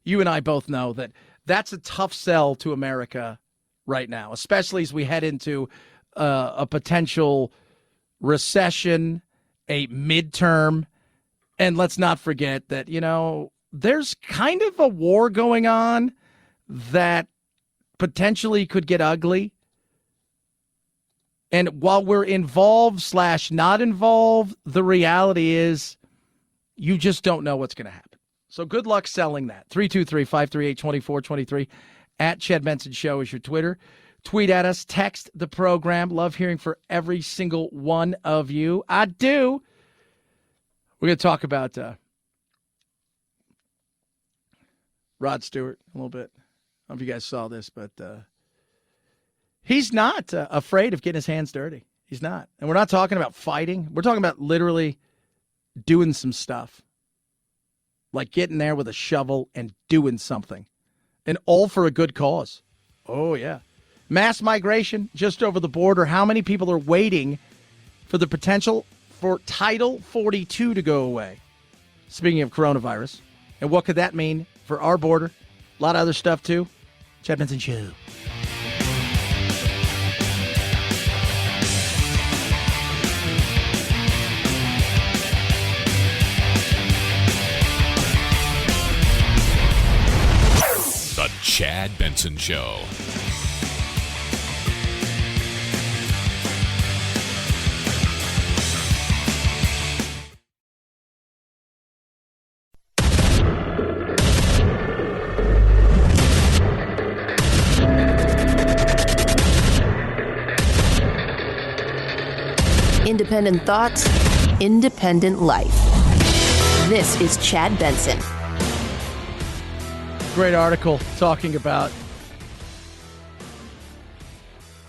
you and I both know that that's a tough sell to America right now, especially as we head into a potential recession, a midterm. And let's not forget that, there's kind of a war going on that potentially could get ugly. And while we're involved / not involved, the reality is you just don't know what's going to happen. So good luck selling that. 323-538-2423 at Chad Benson Show is your Twitter. Tweet at us, text the program. Love hearing from every single one of you. I do. We're going to talk about Rod Stewart a little bit. I don't know if you guys saw this, but he's not afraid of getting his hands dirty. He's not. And we're not talking about fighting. We're talking about literally doing some stuff. Like getting there with a shovel and doing something. And all for a good cause. Oh, yeah. Mass migration just over the border. How many people are waiting for the potential for Title 42 to go away? Speaking of coronavirus. And what could that mean for our border? A lot of other stuff, too. Chad Benson Show. The Chad Benson Show. Independent thoughts, independent life. This is Chad Benson. Great article talking about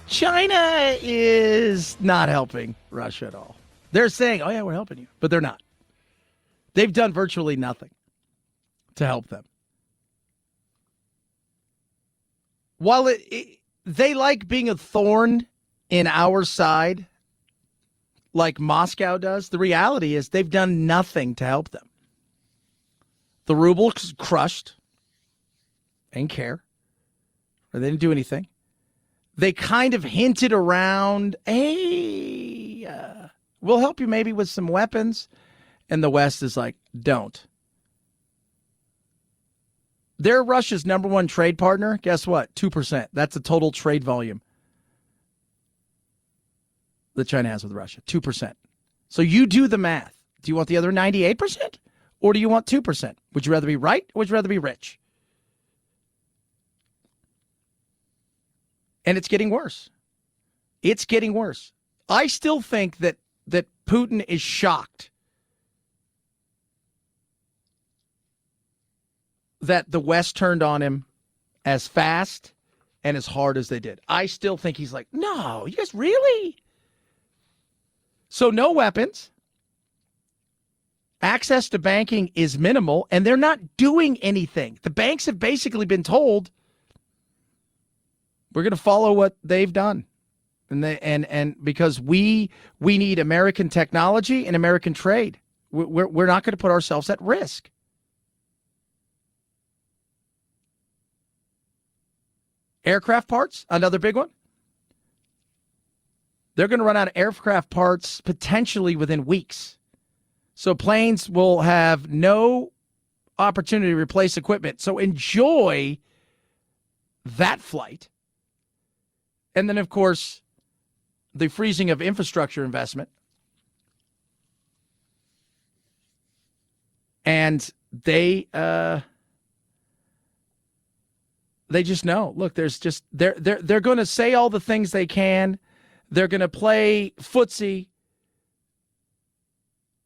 China is not helping Russia at all. They're saying, oh, yeah, we're helping you. But they're not. They've done virtually nothing to help them. While they like being a thorn in our side, like Moscow does, the reality is they've done nothing to help them. The ruble's crushed. They didn't care. Or they didn't do anything. They kind of hinted around, hey, we'll help you maybe with some weapons. And the West is like, don't. They're Russia's number one trade partner. Guess what? 2%. That's the total trade volume that China has with Russia. 2%. So you do the math. Do you want the other 98%? Or do you want 2%? Would you rather be right or would you rather be rich? And it's getting worse. It's getting worse. I still think that Putin is shocked that the West turned on him as fast and as hard as they did. I still think he's like, no, you guys really? So no weapons. Access to banking is minimal, and they're not doing anything. The banks have basically been told, we're going to follow what they've done. And because we need American technology and American trade. We're not going to put ourselves at risk. Aircraft parts, another big one. They're going to run out of aircraft parts potentially within weeks. So planes will have no opportunity to replace equipment. So enjoy that flight. And then, of course, the freezing of infrastructure investment. And they just know. Look, there's just they're going to say all the things they can. They're going to play footsie.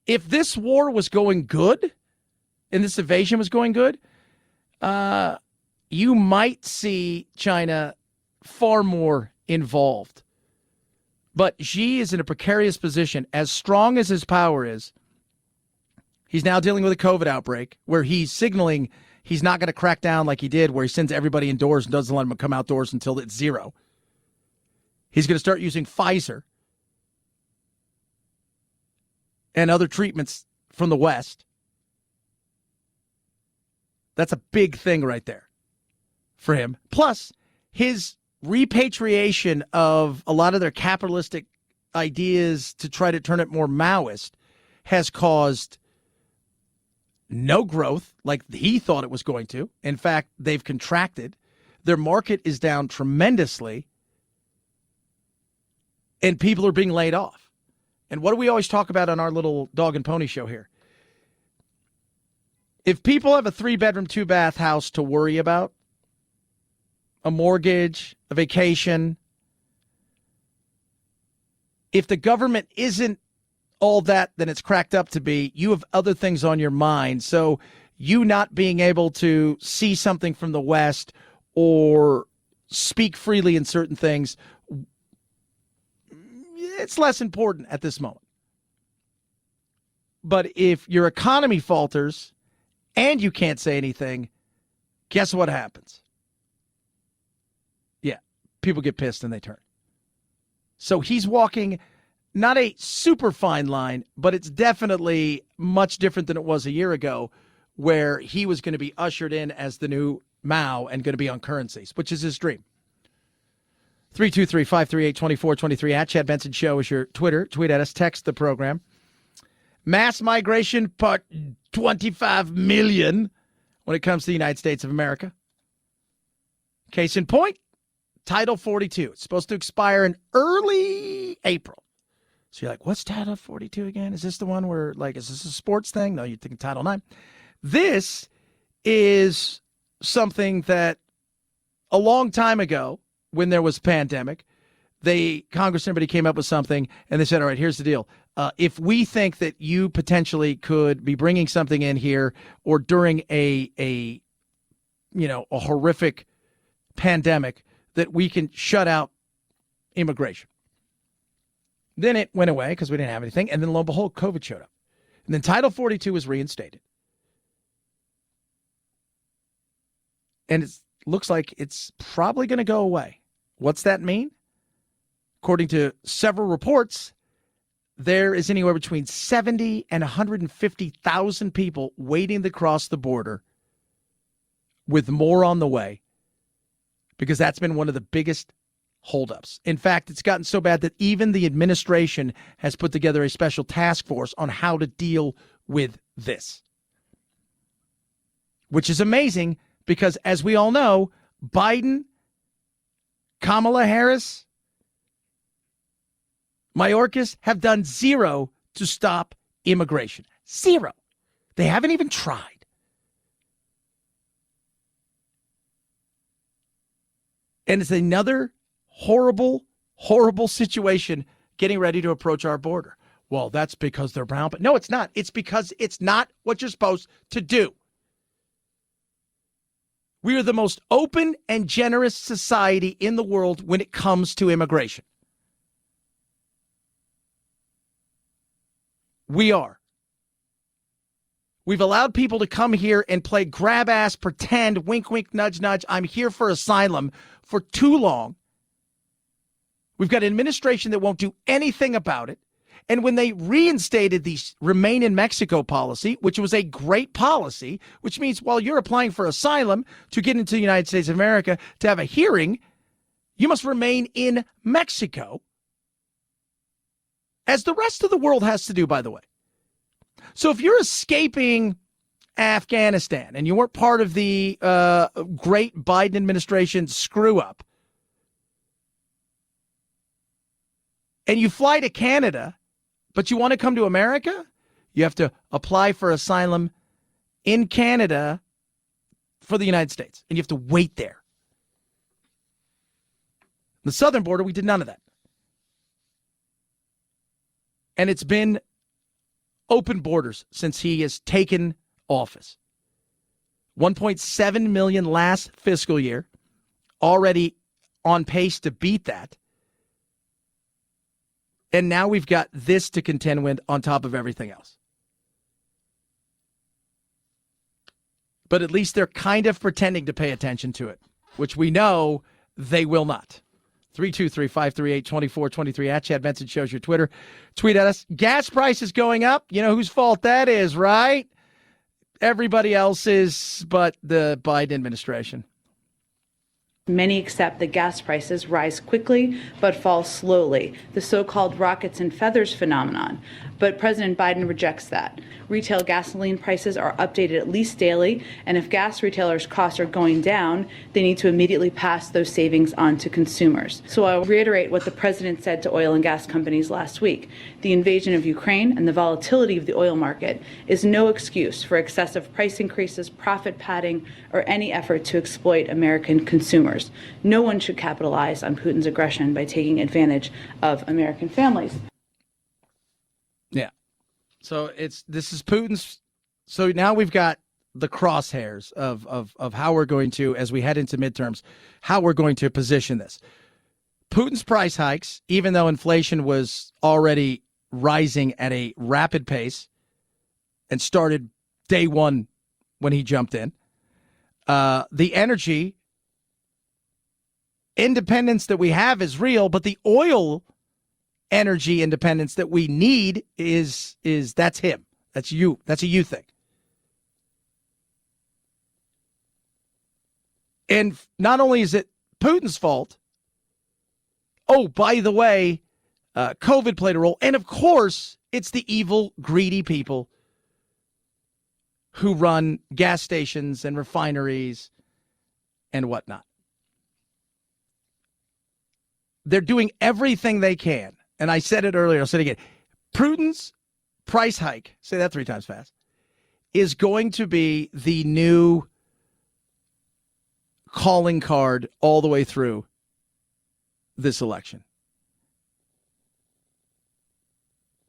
If this war was going good, and this invasion was going good, you might see China far more involved. But Xi is in a precarious position. As strong as his power is, he's now dealing with a COVID outbreak where he's signaling he's not going to crack down like he did, where he sends everybody indoors and doesn't let them come outdoors until it's zero. He's going to start using Pfizer and other treatments from the West. That's a big thing right there for him. Plus, his repatriation of a lot of their capitalistic ideas to try to turn it more Maoist has caused no growth like he thought it was going to. In fact, they've contracted. Their market is down tremendously, and people are being laid off. And what do we always talk about on our little dog and pony show here? If people have a 3-bedroom, 2-bath house to worry about, a mortgage, a vacation, if the government isn't all that than it's cracked up to be, you have other things on your mind. So you not being able to see something from the West or speak freely in certain things, it's less important at this moment. But if your economy falters and you can't say anything, guess what happens? Yeah, people get pissed and they turn. So he's walking not a super fine line, but it's definitely much different than it was a year ago, where he was going to be ushered in as the new Mao and going to be on currencies, which is his dream. 323-538-2423 at Chad Benson Show is your Twitter. Tweet at us. Text the program. Mass migration part 25 million when it comes to the United States of America. Case in point, Title 42. It's supposed to expire in early April. So you're like, what's Title 42 again? Is this the one where, like, is this a sports thing? No, you're thinking Title 9. This is something that a long time ago, when there was a pandemic, Congress and everybody came up with something, and they said, all right, here's the deal. If we think that you potentially could be bringing something in here or during a horrific pandemic, that we can shut out immigration. Then it went away because we didn't have anything, and then lo and behold, COVID showed up. And then Title 42 was reinstated. And it looks like it's probably going to go away. What's that mean? According to several reports, there is anywhere between 70 and 150,000 people waiting to cross the border, with more on the way, because that's been one of the biggest holdups. In fact, it's gotten so bad that even the administration has put together a special task force on how to deal with this, which is amazing because, as we all know, Biden, Kamala Harris, Mayorkas have done zero to stop immigration. Zero. They haven't even tried. And it's another horrible, horrible situation getting ready to approach our border. Well, that's because they're brown. But no, it's not. It's because it's not what you're supposed to do. We are the most open and generous society in the world when it comes to immigration. We are. We've allowed people to come here and play grab ass, pretend, wink, wink, nudge, nudge, I'm here for asylum for too long. We've got an administration that won't do anything about it. And when they reinstated the Remain in Mexico policy, which was a great policy, which means while you're applying for asylum to get into the United States of America to have a hearing, you must remain in Mexico, as the rest of the world has to do, by the way. So if you're escaping Afghanistan and you weren't part of the great Biden administration screw up, and you fly to Canada, but you want to come to America, you have to apply for asylum in Canada for the United States, and you have to wait there. The southern border, we did none of that. And it's been open borders since he has taken office. 1.7 million last fiscal year, already on pace to beat that. And now we've got this to contend with on top of everything else. But at least they're kind of pretending to pay attention to it, which we know they will not. 323-538-2423 at Chad Benson Show's your Twitter. Tweet at us. Gas prices going up. You know whose fault that is, right? everybody else's but the Biden administration. Many accept that gas prices rise quickly but fall slowly, the so-called rockets and feathers phenomenon. But President Biden rejects that. Retail gasoline prices are updated at least daily, and if gas retailers' costs are going down, they need to immediately pass those savings on to consumers. So I'll reiterate what the president said to oil and gas companies last week. The invasion of Ukraine and the volatility of the oil market is no excuse for excessive price increases, profit padding, or any effort to exploit American consumers. No one should capitalize on Putin's aggression by taking advantage of American families. Yeah. So this is Putin's. So now we've got the crosshairs of how we're going to, as we head into midterms, how we're going to position this. Putin's price hikes, even though inflation was already rising at a rapid pace and started day one when he jumped in, the energy independence that we have is real, but the oil energy independence that we need is that's him. That's you. That's a you thing. And not only is it Putin's fault, oh, by the way, COVID played a role. And of course, it's the evil, greedy people who run gas stations and refineries and whatnot. They're doing everything they can. And I said it earlier, I'll say it again. Putin's price hike, say that 3 times fast, is going to be the new calling card all the way through this election.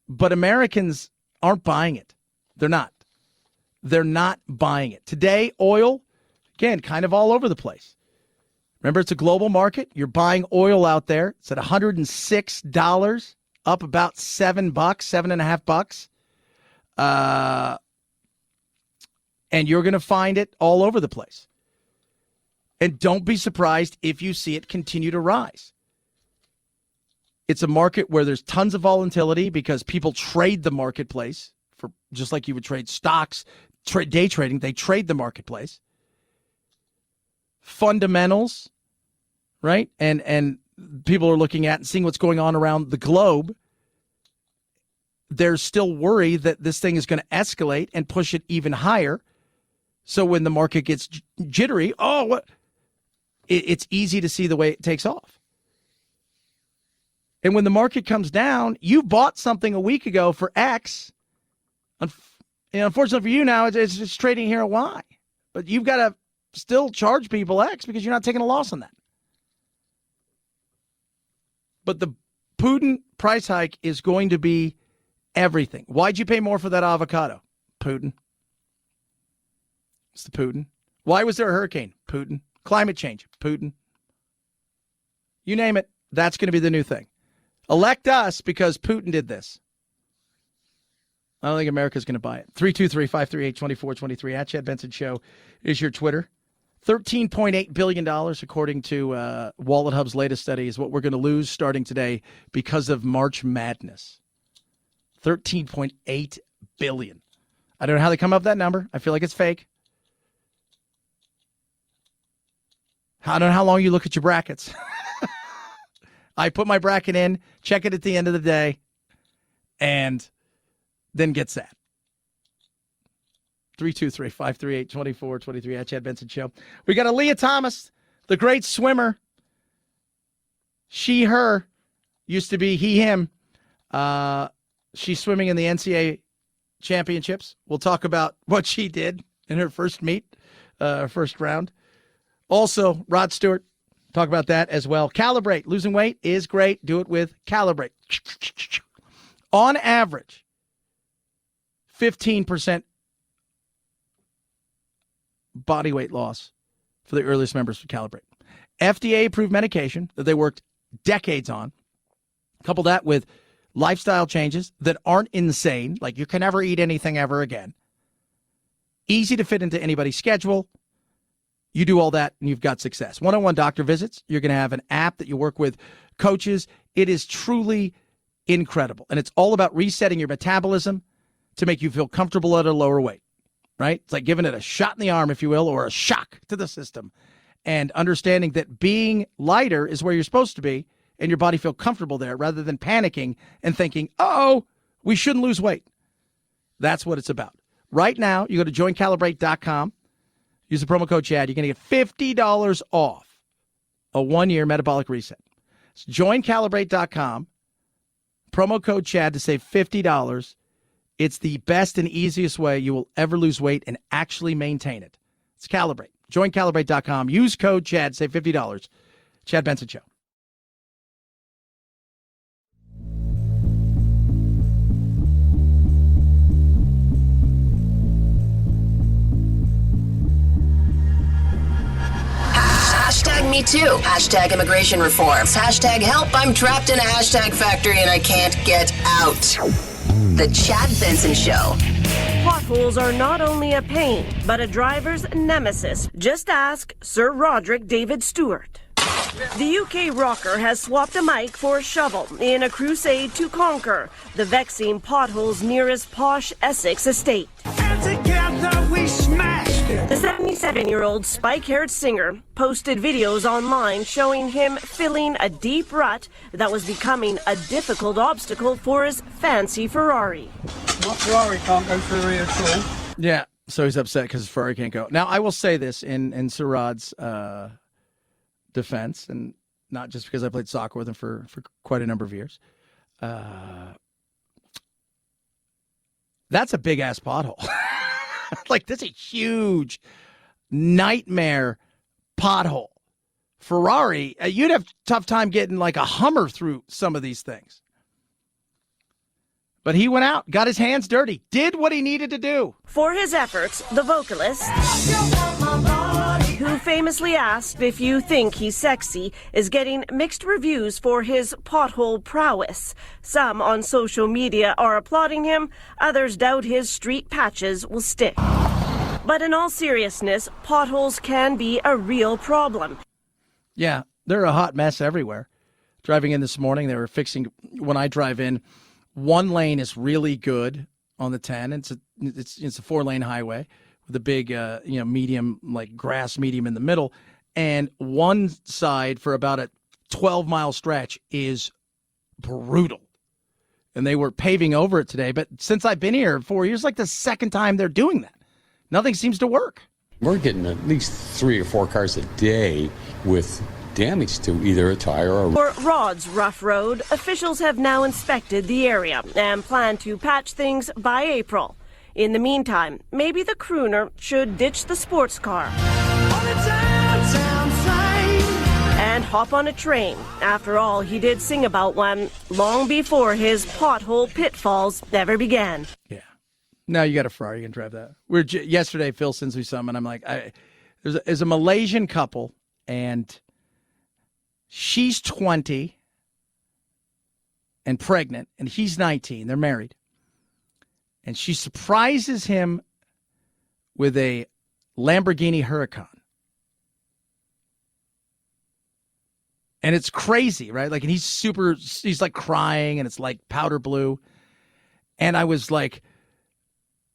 But Americans aren't buying it. They're not. They're not buying it. Today, oil, again, kind of all over the place. Remember, it's a global market. You're buying oil out there. It's at $106, up about $7, $7.50. And you're going to find it all over the place. And don't be surprised if you see it continue to rise. It's a market where there's tons of volatility because people trade the marketplace for just like you would trade stocks, day trading. They trade the marketplace. Fundamentals, right? And people are looking at and seeing what's going on around the globe. There's still worry that this thing is going to escalate and push it even higher. So when the market gets jittery, it's easy to see the way it takes off. And when the market comes down, you bought something a week ago for X. Unfortunately for you now, it's trading here at Y. But you've got to still charge people X because you're not taking a loss on that. But the Putin price hike is going to be everything. Why'd you pay more for that avocado? Putin. It's the Putin. Why was there a hurricane? Putin. Climate change? Putin. You name it, that's going to be the new thing. Elect us because Putin did this. I don't think America's going to buy it. 323-538-2423 at Chad Benson Show is your Twitter. $13.8 billion, according to Wallet Hub's latest study, is what we're going to lose starting today because of March Madness. $13.8 billion. I don't know how they come up with that number. I feel like it's fake. I don't know how long you look at your brackets. I put my bracket in, check it at the end of the day, and then get sad. 323-538-2423 at Chad Benson Show. We got Aaliyah Thomas, the great swimmer. She, her, used to be he, him. She's swimming in the NCAA championships. We'll talk about what she did in her first meet, first round. Also, Rod Stewart, talk about that as well. Calibrate. Losing weight is great. Do it with Calibrate. On average, 15% body weight loss for the earliest members of Calibrate. FDA-approved medication that they worked decades on. Couple that with lifestyle changes that aren't insane, like you can never eat anything ever again. Easy to fit into anybody's schedule. You do all that and you've got success. One-on-one doctor visits. You're going to have an app that you work with coaches. It is truly incredible. And it's all about resetting your metabolism to make you feel comfortable at a lower weight. right? It's like giving it a shot in the arm, if you will, or a shock to the system. And understanding that being lighter is where you're supposed to be and your body feel comfortable there rather than panicking and thinking, oh, we shouldn't lose weight. That's what it's about. Right now, you go to joincalibrate.com. Use the promo code Chad. You're going to get $50 off a 1-year metabolic reset. It's joincalibrate.com. Promo code Chad to save $50. It's the best and easiest way you will ever lose weight and actually maintain it. It's Calibrate. Joincalibrate.com. Use code Chad. Save $50. Chad Benson Show. Hashtag me too. Hashtag immigration reforms. Hashtag help. I'm trapped in a hashtag factory and I can't get out. The Chad Benson Show. Potholes are not only a pain, but a driver's nemesis. Just ask Sir Roderick David Stewart. The UK rocker has swapped a mic for a shovel in a crusade to conquer the vexing potholes near his posh Essex estate. Together we smashed it. The 77-year-old spike-haired singer posted videos online showing him filling a deep rut that was becoming a difficult obstacle for his fancy Ferrari. My Ferrari can't go through here at all. Yeah, so he's upset because his Ferrari can't go. Now, I will say this in Sarad's defense, and not just because I played soccer with him for quite a number of years. That's a big-ass pothole. Like, that's a huge nightmare pothole. Ferrari, you'd have a tough time getting like a Hummer through some of these things. But he went out, got his hands dirty, did what he needed to do. For his efforts, the vocalist, who famously asked if you think he's sexy, is getting mixed reviews for his pothole prowess. Some on social media are applauding him, others doubt his street patches will stick. But in all seriousness, potholes can be a real problem. Yeah, they're a hot mess everywhere. Driving in this morning, they were fixing, when I drive in, one lane is really good on the 10. It's a 4-lane highway with a big, medium, like grass medium in the middle. And one side for about a 12-mile stretch is brutal. And they were paving over it today. But since I've been here 4 years, like the second time they're doing that. Nothing seems to work. We're getting at least 3 or 4 cars a day with damage to either a tire or... For Rod's rough road, officials have now inspected the area and plan to patch things by April. In the meantime, maybe the crooner should ditch the sports car and hop on a train. After all, he did sing about one long before his pothole pitfalls ever began. Yeah. Now you got a Ferrari, you can drive that. Yesterday, Phil sends me some, and I'm like, there's a Malaysian couple, and she's 20 and pregnant, and he's 19. They're married. And she surprises him with a Lamborghini Huracan. And it's crazy, right? Like, and he's like crying, and it's like powder blue. And I was like,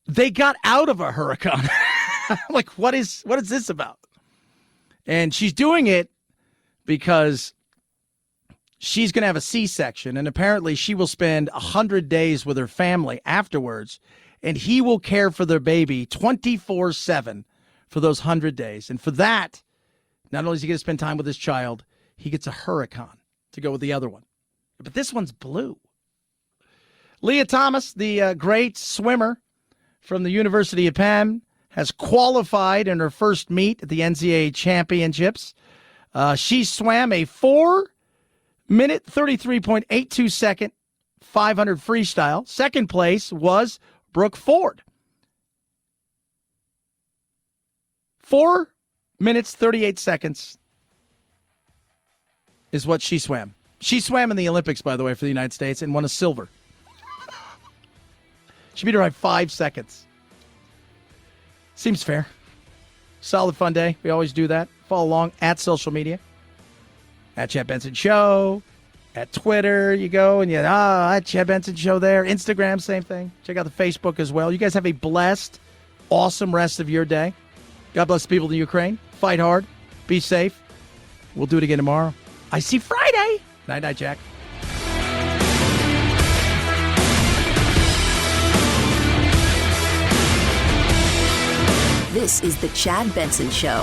they got out of a Huracan. Like, what is this about? And she's doing it because she's going to have a C-section, and apparently she will spend 100 days with her family afterwards, and he will care for their baby 24/7 for those 100 days. And for that, not only is he going to spend time with his child, he gets a Huracan to go with the other one. But this one's blue. Leah Thomas, the great swimmer from the University of Penn, has qualified in her first meet at the NCAA Championships. She swam a 4-minute, 33.82 second 500 freestyle. Second place was Brooke Ford. 4 minutes, 38 seconds is what she swam. She swam in the Olympics, by the way, for the United States and won a silver. She beat her by 5 seconds. Seems fair. Solid fun day. We always do that. Follow along at social media. At Chad Benson Show. At Twitter, you go and at Chad Benson Show there. Instagram, same thing. Check out the Facebook as well. You guys have a blessed awesome rest of your day. God bless the people in Ukraine. Fight hard. Be safe. We'll do it again tomorrow. I see Friday. Night, Jack. This is the Chad Benson Show.